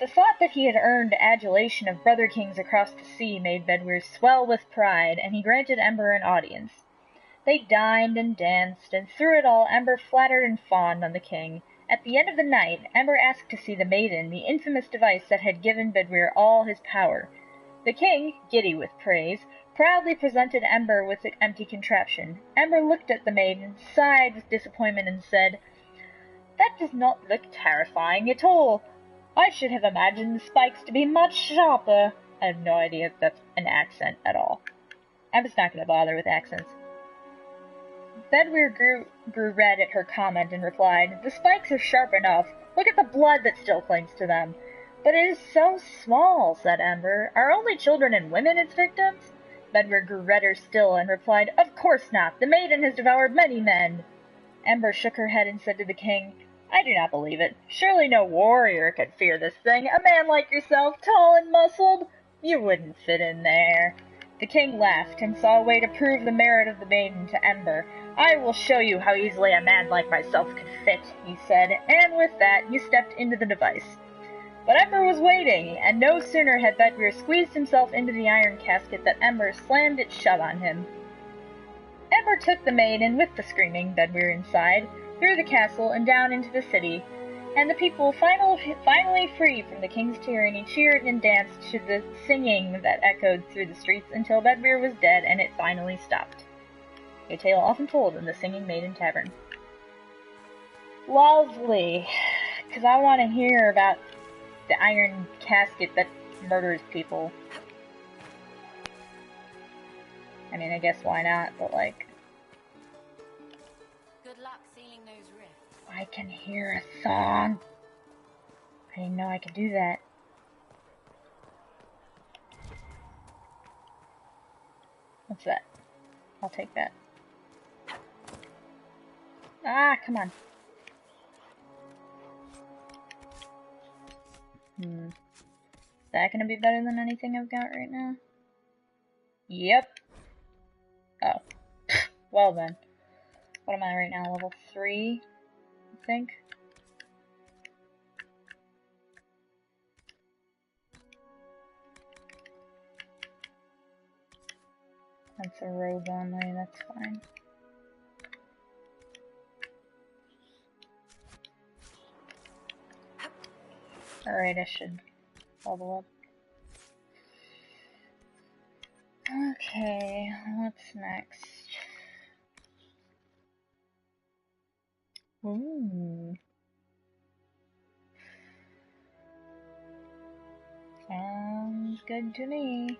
The thought that he had earned adulation of brother kings across the sea made Bedwyr swell with pride, and he granted Ember an audience. They dined and danced, and through it all Ember flattered and fawned on the king. At the end of the night, Ember asked to see the Maiden, the infamous device that had given Bedwyr all his power. The king, giddy with praise, proudly presented Ember with the empty contraption. Ember looked at the maiden, sighed with disappointment, and said, "That does not look terrifying at all. I should have imagined the spikes to be much sharper." I have no idea if that's an accent at all. I'm just not going to bother with accents. Bedweir grew red at her comment and replied, "The spikes are sharp enough. Look at the blood that still clings to them." "But it is so small," said Ember. "Are only children and women its victims?" Bedweir grew redder still and replied, "Of course not. The maiden has devoured many men." Ember shook her head and said to the king, "I do not believe it. Surely no warrior could fear this thing. A man like yourself, tall and muscled, you wouldn't fit in there." The king laughed and saw a way to prove the merit of the maiden to Ember. "I will show you how easily a man like myself could fit," he said, and with that he stepped into the device. But Ember was waiting, and no sooner had Bedweir squeezed himself into the iron casket than Ember slammed it shut on him. Ember took the maiden with the screaming Bedweir inside, through the castle and down into the city, and the people, finally free from the king's tyranny, cheered and danced to the singing that echoed through the streets until Bedweir was dead and it finally stopped. A tale often told in the Singing Maiden Tavern. Lovely, because I want to hear about the iron casket that murders people. I mean, I guess why not, but like... Good luck sealing those rifts. I can hear a song. I didn't know I could do that. What's that? I'll take that. Ah, come on. Is that gonna be better than anything I've got right now? Yep. Oh. Well then. What am I right now? Level 3, I think? That's a robe only, that's fine. Alright, I should level up. Okay, what's next? Ooh. Sounds good to me.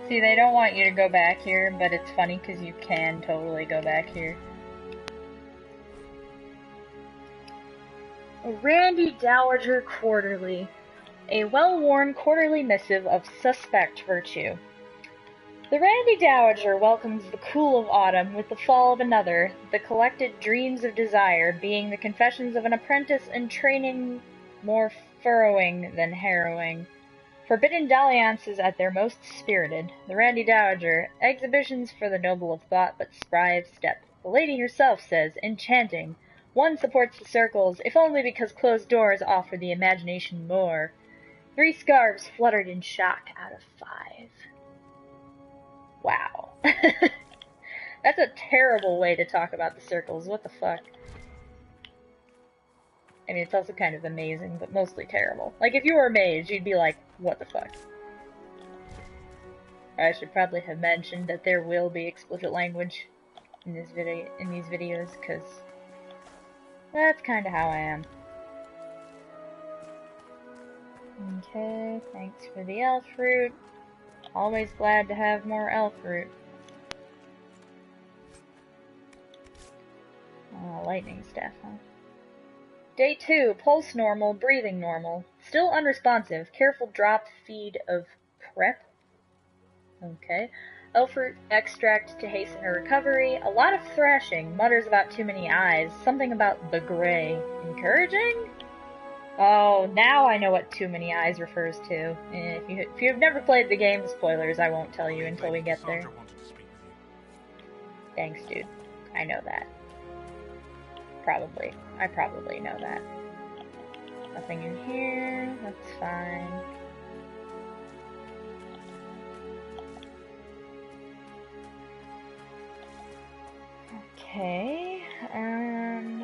See, they don't want you to go back here, but it's funny because you can totally go back here. A Randy Dowager Quarterly. A well-worn quarterly missive of suspect virtue. The Randy Dowager welcomes the cool of autumn with the fall of another, the collected dreams of desire being the confessions of an apprentice in training more furrowing than harrowing. Forbidden dalliances at their most spirited. The Randy Dowager, exhibitions for the noble of thought but spry of step. The lady herself says, enchanting. One supports the circles, if only because closed doors offer the imagination more. 3 scarves fluttered in shock out of 5. Wow. That's a terrible way to talk about the circles, what the fuck. I mean, it's also kind of amazing, but mostly terrible. Like, if you were a mage, you'd be like, what the fuck? I should probably have mentioned that there will be explicit language in these videos, because that's kind of how I am. Okay, thanks for the elf fruit. Always glad to have more elf fruit. Lightning staff, huh? Day 2, pulse normal, breathing normal. Still unresponsive. Careful drop feed of prep. Okay. Elf fruit extract to hasten her recovery. A lot of thrashing. Mutters about too many eyes. Something about the gray. Encouraging? Oh, now I know what too many eyes refers to. If you've never played the game, spoilers, I won't tell you until we get there. Thanks, dude. I know that. Probably. I probably know that. Nothing in here. That's fine. Okay, and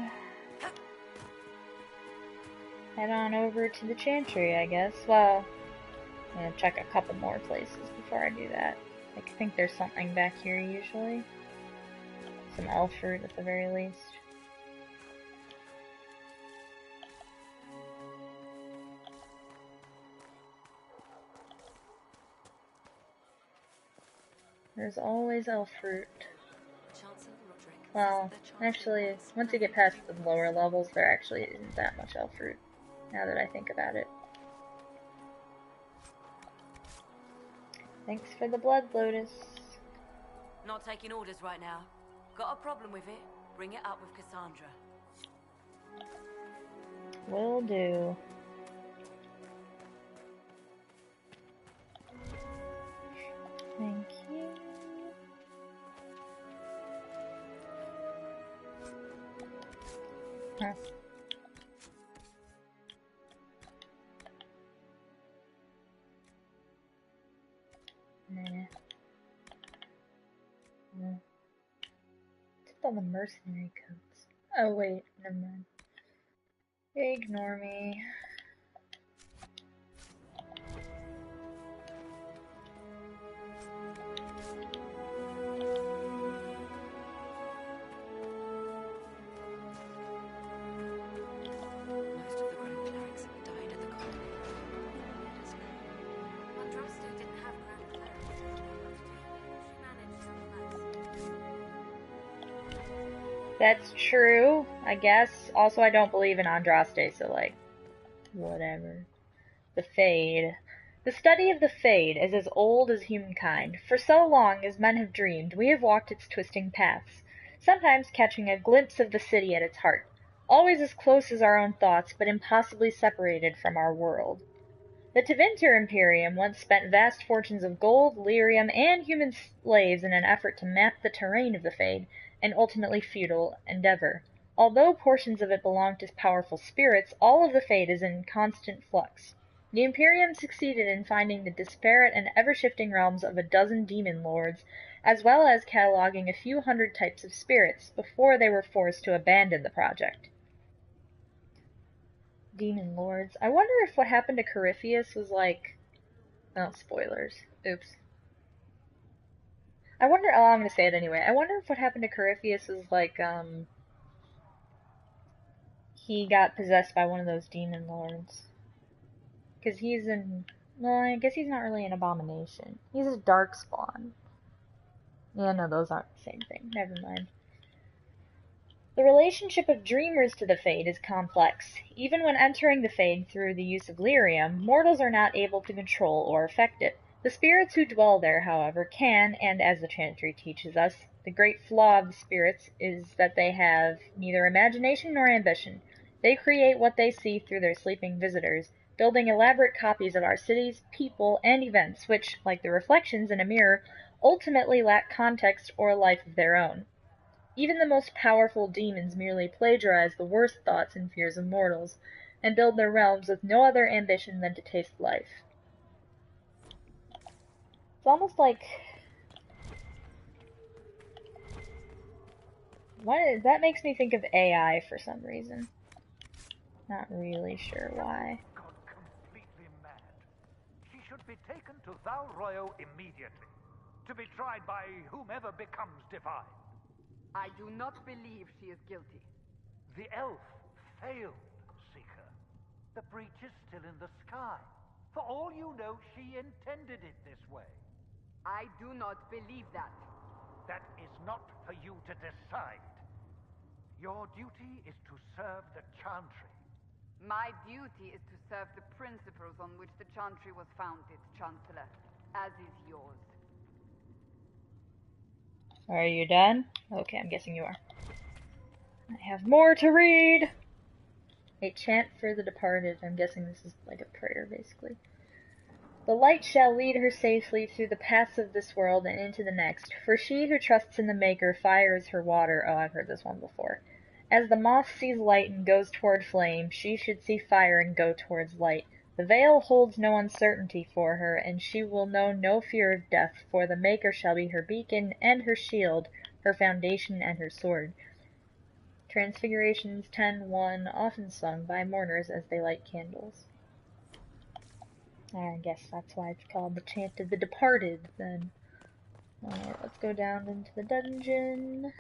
head on over to the Chantry, I guess. Well, I'm gonna check a couple more places before I do that. Like, I think there's something back here usually. Some elf fruit at the very least. There's always elf fruit. Well, actually, once you get past the lower levels, there actually isn't that much elf fruit, now that I think about it. Thanks for the blood, Lotus. Not taking orders right now. Got a problem with it? Bring it up with Cassandra. Will do. Thank you. Huh. It's all the mercenary coats. Oh wait, never mind. Ignore me. That's true, I guess. Also, I don't believe in Andraste, so, like, whatever. The Fade. The study of the Fade is as old as humankind. For so long as men have dreamed, we have walked its twisting paths, sometimes catching a glimpse of the city at its heart, always as close as our own thoughts, but impossibly separated from our world. The Tevinter Imperium once spent vast fortunes of gold, lyrium, and human slaves in an effort to map the terrain of the Fade, an ultimately futile endeavor. Although portions of it belong to powerful spirits, all of the Fade is in constant flux. The Imperium succeeded in finding the disparate and ever-shifting realms of a dozen demon lords, as well as cataloging a few hundred types of spirits, before they were forced to abandon the project. Demon lords. I wonder if what happened to Corypheus was like... Oh, spoilers. Oops. I wonder... Oh, I'm gonna say it anyway. I wonder if what happened to Corypheus was like, he got possessed by one of those demon lords. Because he's in... Well, I guess he's not really an abomination. He's a darkspawn. Yeah, no, those aren't the same thing. Never mind. The relationship of dreamers to the Fade is complex. Even when entering the Fade through the use of lyrium, mortals are not able to control or affect it. The spirits who dwell there, however, can, and as the Chantry teaches us, the great flaw of the spirits is that they have neither imagination nor ambition. They create what they see through their sleeping visitors, building elaborate copies of our cities, people, and events which, like the reflections in a mirror, ultimately lack context or life of their own. Even the most powerful demons merely plagiarize the worst thoughts and fears of mortals, and build their realms with no other ambition than to taste life. It's almost like... That makes me think of AI for some reason. Not really sure why. Gone completely mad. She should be taken to Val Royo immediately, to be tried by whomever becomes divine. I do not believe she is guilty. The elf failed, Seeker. The breach is still in the sky. For all you know, she intended it this way. I do not believe that. That is not for you to decide. Your duty is to serve the Chantry. My duty is to serve the principles on which the Chantry was founded, Chancellor, as is yours. Are you done? Okay, I'm guessing you are. I have more to read! A chant for the departed. I'm guessing this is like a prayer, basically. The light shall lead her safely through the paths of this world and into the next, for she who trusts in the Maker, fire is her water. Oh, I've heard this one before. As the moth sees light and goes toward flame, she should see fire and go towards light. The veil holds no uncertainty for her, and she will know no fear of death, for the Maker shall be her beacon and her shield, her foundation and her sword. Transfigurations 10:1, often sung by mourners as they light candles. I guess that's why it's called the Chant of the Departed, then. Alright, let's go down into the dungeon.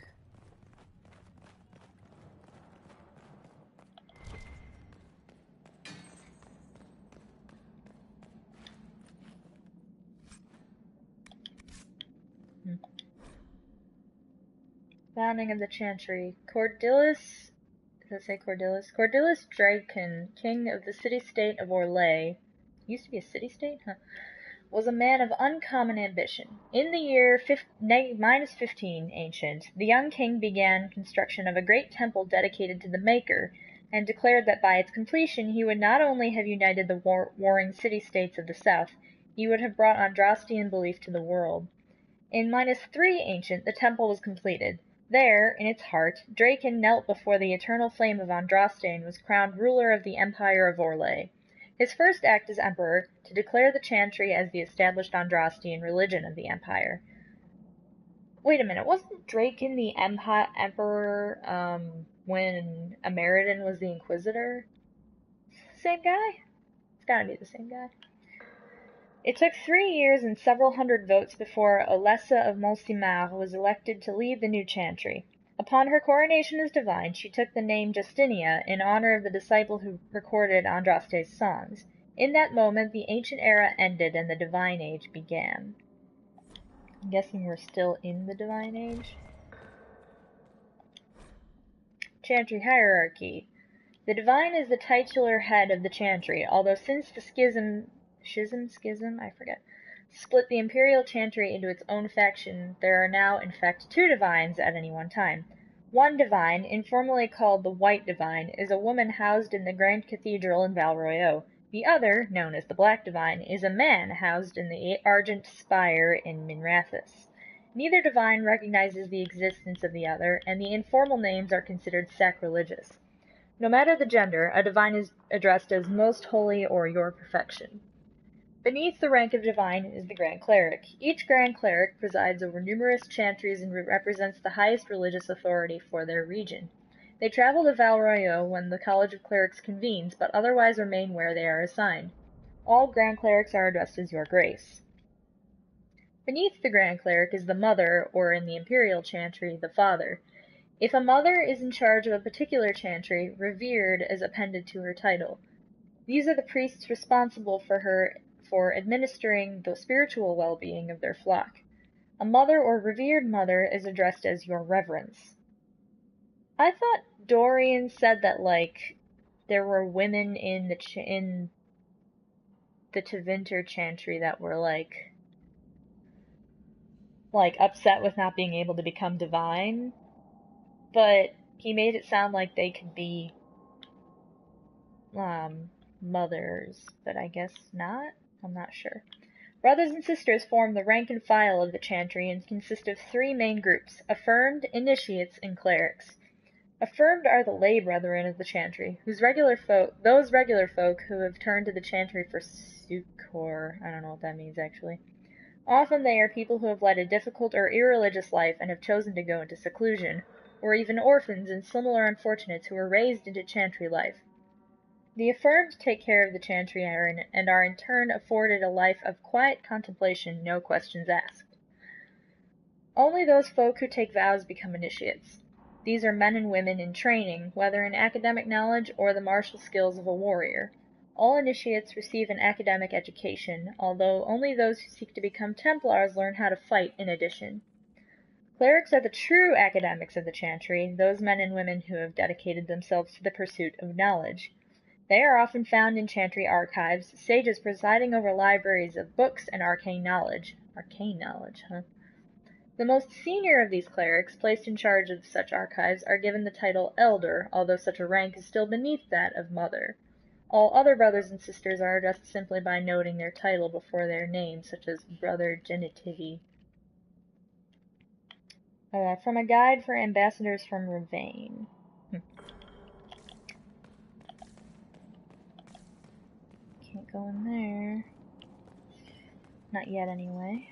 Founding of the Chantry. Cordilis, does it say Cordilis? Cordilis Draken, king of the city-state of Orlais, used to be a city-state? Huh. Was a man of uncommon ambition. In the year -15 ancient, the young king began construction of a great temple dedicated to the Maker, and declared that by its completion he would not only have united the warring city-states of the south, he would have brought Andrastian belief to the world. In -3 ancient, the temple was completed. There, in its heart, Draken knelt before the eternal flame of Andraste and was crowned ruler of the Empire of Orlais. His first act as emperor, to declare the Chantry as the established Andrastian religion of the empire. Wait a minute, wasn't Draken the emperor when Ameridan was the Inquisitor? Same guy? It's gotta be the same guy. It took 3 years and several hundred votes before Olessa of Monsimar was elected to lead the new chantry. Upon her coronation as divine, she took the name Justinia in honor of the disciple who recorded Andraste's songs. In that moment, the ancient era ended and the divine age began. I'm guessing we're still in the divine age. Chantry hierarchy. The divine is the titular head of the chantry, although since the schism, I forget, split the imperial chantry into its own faction, there are now, in fact, 2 divines at any one time. One divine, informally called the White Divine, is a woman housed in the Grand Cathedral in Val Royeaux. The other, known as the Black Divine, is a man housed in the Argent Spire in Minrathous. Neither divine recognizes the existence of the other, and the informal names are considered sacrilegious. No matter the gender, a divine is addressed as Most Holy or Your Perfection. Beneath the rank of divine is the Grand Cleric. Each Grand Cleric presides over numerous chantries and represents the highest religious authority for their region. They travel to Val Royeaux when the College of Clerics convenes, but otherwise remain where they are assigned. All Grand Clerics are addressed as Your Grace. Beneath the Grand Cleric is the Mother, or in the Imperial Chantry, the Father. If a mother is in charge of a particular chantry, revered is appended to her title. These are the priests responsible for administering the spiritual well-being of their flock. A mother or revered mother is addressed as Your Reverence. I thought Dorian said that, like, there were women in the Tevinter chantry that were like upset with not being able to become divine, but he made it sound like they could be mothers, but I guess not? I'm not sure. Brothers and sisters form the rank and file of the chantry and consist of 3 main groups: affirmed, initiates, and clerics. Affirmed are the lay brethren of the chantry, those regular folk who have turned to the chantry for succor. I don't know what that means, actually. Often they are people who have led a difficult or irreligious life and have chosen to go into seclusion, or even orphans and similar unfortunates who were raised into chantry life. The affirmed take care of the chantry and are in turn afforded a life of quiet contemplation, no questions asked. Only those folk who take vows become initiates. These are men and women in training, whether in academic knowledge or the martial skills of a warrior. All initiates receive an academic education, although only those who seek to become Templars learn how to fight in addition. Clerics are the true academics of the chantry, those men and women who have dedicated themselves to the pursuit of knowledge. They are often found in chantry archives, sages presiding over libraries of books and arcane knowledge. Arcane knowledge, huh? The most senior of these clerics, placed in charge of such archives, are given the title Elder, although such a rank is still beneath that of Mother. All other brothers and sisters are addressed simply by noting their title before their name, such as Brother Genitivi. From a guide for ambassadors from Ravane. Can't Can't go in there. Not yet, anyway.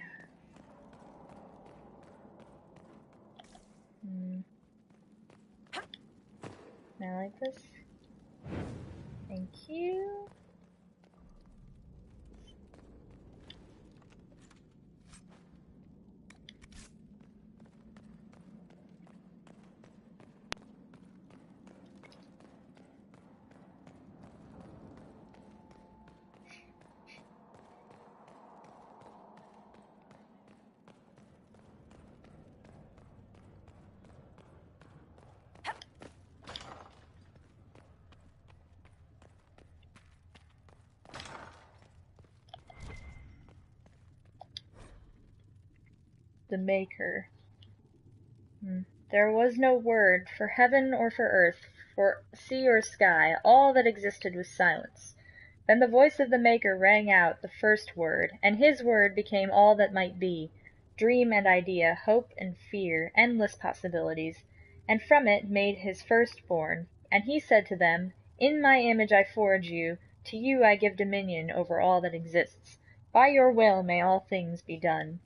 I like this. Thank you. The Maker. There was no word for heaven or for earth, for sea or sky. All that existed was silence. Then the voice of the Maker rang out the first word, and his word became all that might be, dream and idea, hope and fear, endless possibilities, and from it made his firstborn. And he said to them, "In my image I forge you, to you I give dominion over all that exists. By your will may all things be done."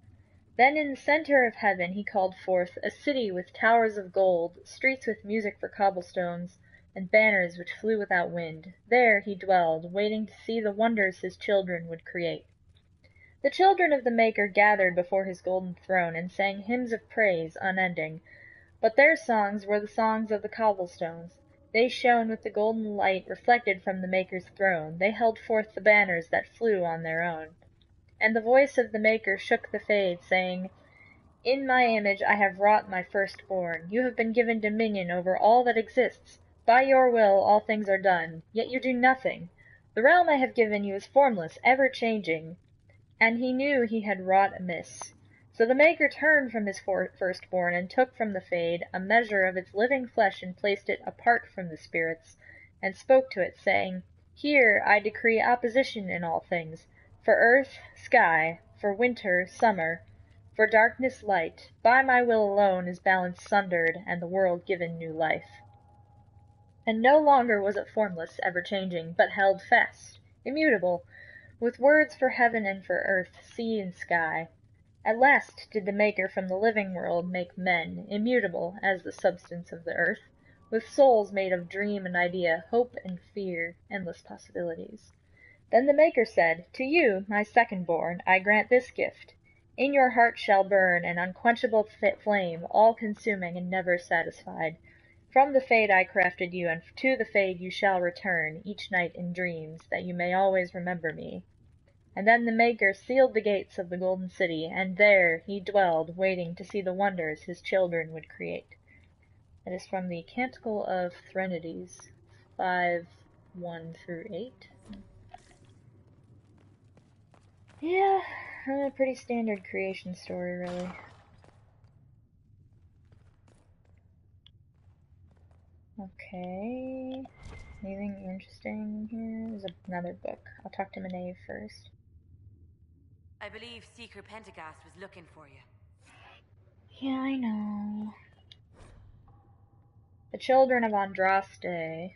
Then in the center of heaven he called forth a city with towers of gold, streets with music for cobblestones, and banners which flew without wind. There he dwelled, waiting to see the wonders his children would create. The children of the Maker gathered before his golden throne and sang hymns of praise unending. But their songs were the songs of the cobblestones. They shone with the golden light reflected from the Maker's throne. They held forth the banners that flew on their own. And the voice of the Maker shook the Fade, saying, "In my image I have wrought my firstborn. You have been given dominion over all that exists. By your will all things are done, yet you do nothing. The realm I have given you is formless, ever-changing." And he knew he had wrought amiss. So the Maker turned from his firstborn, and took from the Fade a measure of its living flesh and placed it apart from the spirits, and spoke to it, saying, "Here I decree opposition in all things, for earth, sky, for winter, summer, for darkness, light. By my will alone is balance sundered, and the world given new life." And no longer was it formless, ever-changing, but held fast, immutable, with words for heaven and for earth, sea and sky. At last did the Maker from the living world make men, immutable as the substance of the earth, with souls made of dream and idea, hope and fear, endless possibilities. Then the Maker said, "To you, my second-born, I grant this gift. In your heart shall burn an unquenchable flame, all-consuming and never satisfied. From the Fade I crafted you, and to the Fade you shall return, each night in dreams, that you may always remember me." And then the Maker sealed the gates of the Golden City, and there he dwelled, waiting to see the wonders his children would create. That is from the Canticle of Threnodies, 5:1-8. Yeah, a pretty standard creation story, really. Okay, anything interesting here? There's another book. I'll talk to Maeve first. I believe Seeker Pentagast was looking for you. Yeah, I know. The children of Andraste.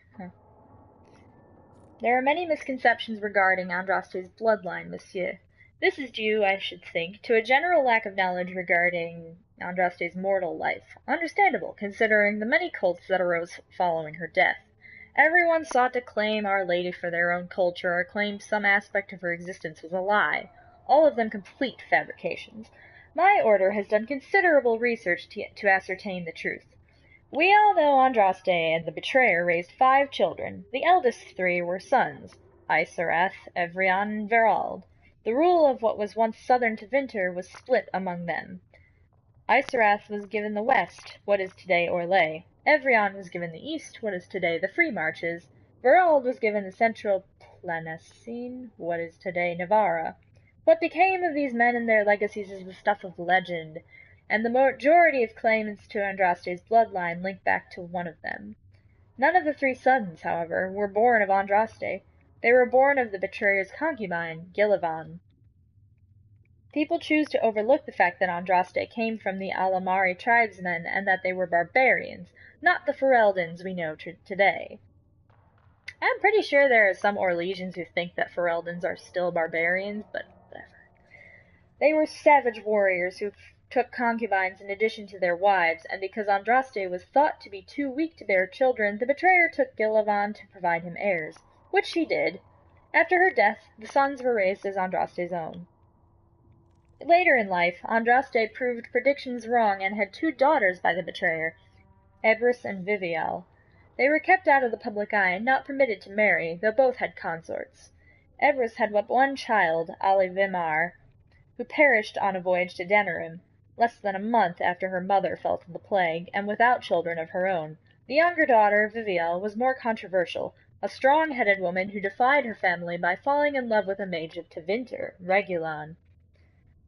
There are many misconceptions regarding Andraste's bloodline, monsieur. This is due, I should think, to a general lack of knowledge regarding Andraste's mortal life. Understandable, considering the many cults that arose following her death. Everyone sought to claim Our Lady for their own culture, or claimed some aspect of her existence was a lie. All of them complete fabrications. My order has done considerable research to ascertain the truth. We all know Andraste and the betrayer raised 5 children. The eldest 3 were sons, Isarath, Evrion, and Verald. The rule of what was once southern Tevinter was split among them. Isarath was given the west, what is today Orlais. Evrion was given the east, what is today the Free Marches. Verald was given the central Planacine, what is today Navarra. What became of these men and their legacies is the stuff of legend, and the majority of claimants to Andraste's bloodline link back to one of them. None of the 3 sons, however, were born of Andraste. They were born of the betrayer's concubine, Gillivan. People choose to overlook the fact that Andraste came from the Alamari tribesmen and that they were barbarians, not the Ferelden's we know today. I'm pretty sure there are some Orlesians who think that Fereldans are still barbarians, but whatever. They were savage warriors who took concubines in addition to their wives, and because Andraste was thought to be too weak to bear children, the betrayer took Gillivan to provide him heirs, which she did. After her death, the sons were raised as Andraste's own. Later in life, Andraste proved predictions wrong and had 2 daughters by the betrayer, Ebris and Vivial. They were kept out of the public eye and not permitted to marry, though both had consorts. Ebris had but one child, Alivimar, who perished on a voyage to Denerim, less than a month after her mother fell to the plague, and without children of her own. The younger daughter, Vivial, was more controversial, a strong-headed woman who defied her family by falling in love with a mage of Tevinter, Regulon.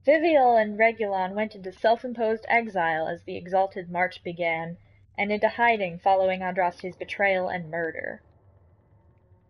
Vivial and Regulon went into self-imposed exile as the Exalted March began, and into hiding following Andraste's betrayal and murder.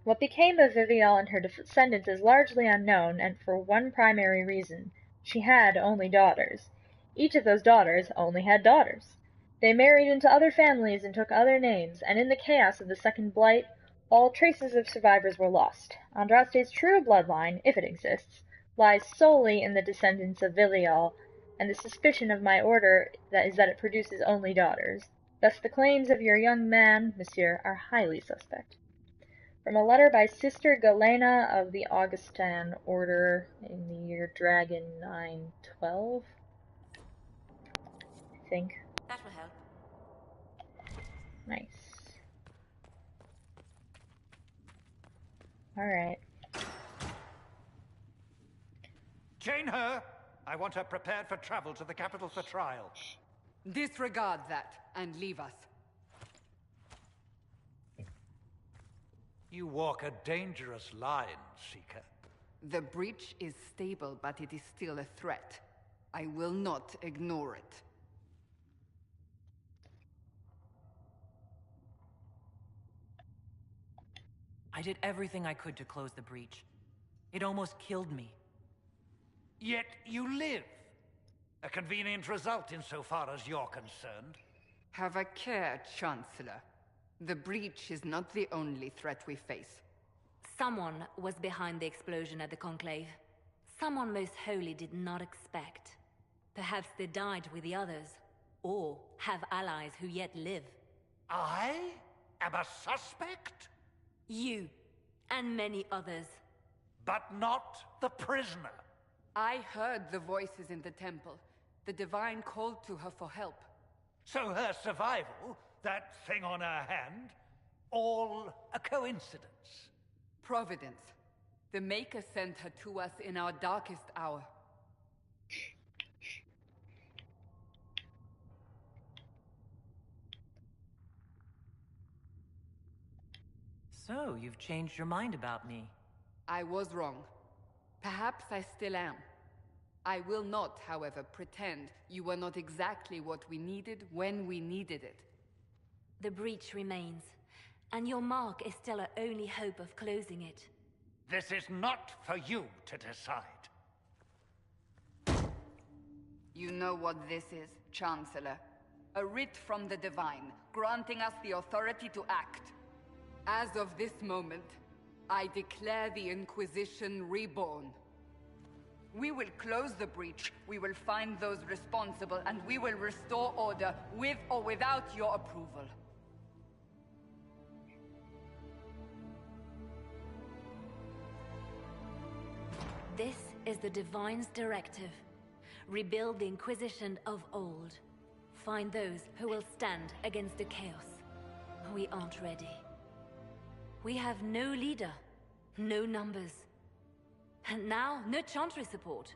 What became of Vivial and her descendants is largely unknown, and for one primary reason. She had only daughters. Each of those daughters only had daughters. They married into other families and took other names, and in the chaos of the Second Blight, all traces of survivors were lost. Andraste's true bloodline, if it exists, lies solely in the descendants of Vivial, and the suspicion of my order is that it produces only daughters. Thus the claims of your young man, monsieur, are highly suspect. From a letter by Sister Galena of the Augustan Order in the year Dragon 912, I think. That will help. Nice. Alright. Chain her! I want her prepared for travel to the capital for trial. Disregard that and leave us. You walk a dangerous line, Seeker. The breach is stable, but it is still a threat. I will not ignore it. I did everything I could to close the breach. It almost killed me. Yet you live. A convenient result insofar as you're concerned. Have a care, Chancellor. The breach is not the only threat we face. Someone was behind the explosion at the Conclave. Someone most holy did not expect. Perhaps they died with the others, or have allies who yet live. I am a suspect? You, and many others. But not the prisoner. I heard the voices in the temple. The Divine called to her for help. So her survival, that thing on her hand, all a coincidence? Providence. The Maker sent her to us in our darkest hour. So, you've changed your mind about me. I was wrong. Perhaps I still am. I will not, however, pretend you were not exactly what we needed when we needed it. The breach remains, and your mark is still our only hope of closing it. This is not for you to decide. You know what this is, Chancellor. A writ from the Divine, granting us the authority to act. As of this moment, I declare the Inquisition reborn. We will close the breach, we will find those responsible, and we will restore order, with or without your approval. This is the Divine's directive. Rebuild the Inquisition of old. Find those who will stand against the chaos. We aren't ready. We have no leader, no numbers. And now, no Chantry support.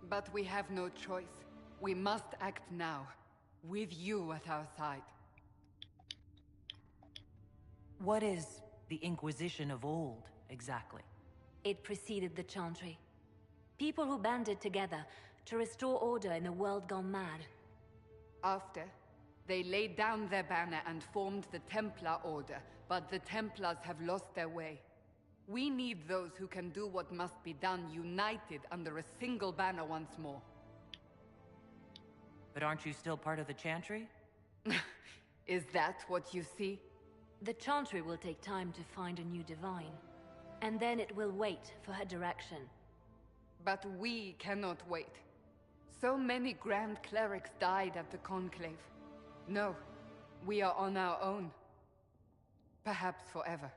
But we have no choice. We must act now, with you at our side. What is the Inquisition of old, exactly? It preceded the Chantry. People who banded together to restore order in a world gone mad. After, they laid down their banner and formed the Templar Order, but the Templars have lost their way. We need those who can do what must be done, united under a single banner once more. But aren't you still part of the Chantry? Is that what you see? The Chantry will take time to find a new divine, and then it will wait for her direction. But we cannot wait. So many Grand Clerics died at the Conclave. No, we are on our own. Perhaps forever.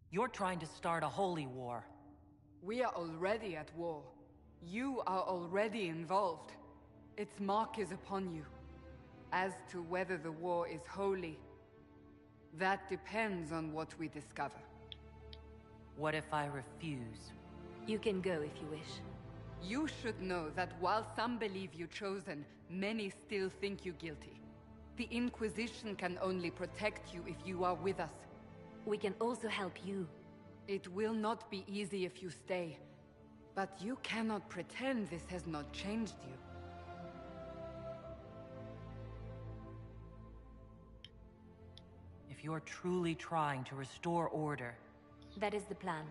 You're trying to start a holy war. We are already at war. You are already involved. Its mark is upon you. As to whether the war is holy, that depends on what we discover. What if I refuse? You can go if you wish. You should know that while some believe you chosen, many still think you guilty. The Inquisition can only protect you if you are with us. We can also help you. It will not be easy if you stay, but you cannot pretend this has not changed you. If you're truly trying to restore order... That is the plan.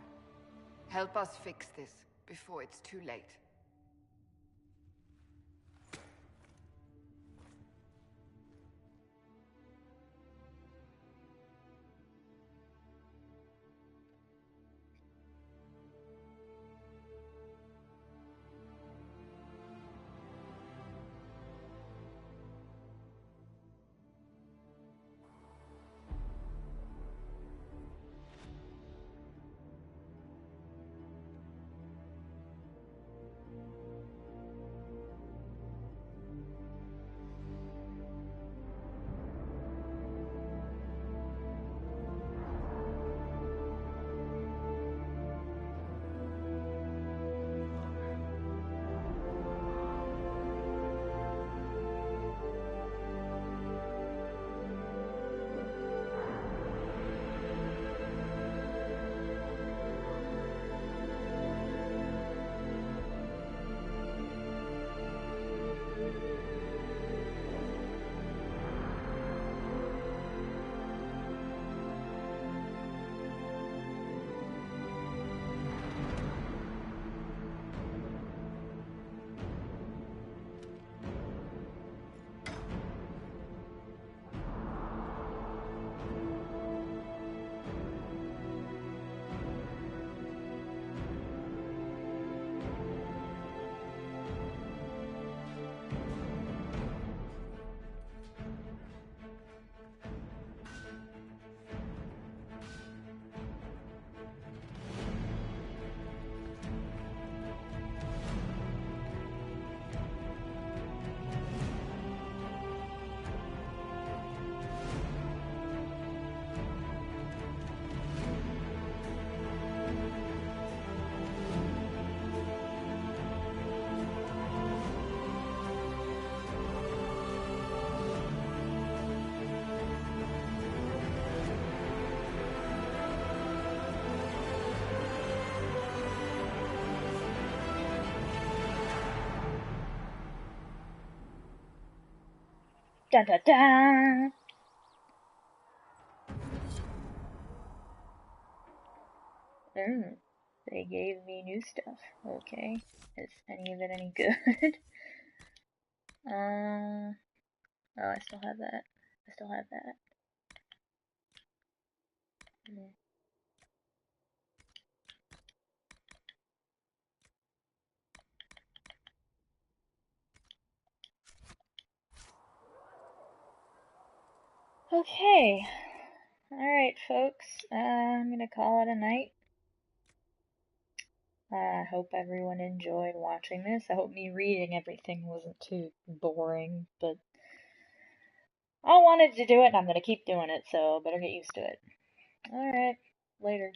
Help us fix this before it's too late. Dun dun dun! They gave me new stuff. Okay. Is any of it any good? Oh, I still have that. I still have that. Okay. Alright, folks. I'm gonna call it a night. I hope everyone enjoyed watching this. I hope me reading everything wasn't too boring, but I wanted to do it and I'm gonna keep doing it, so better get used to it. Alright, later.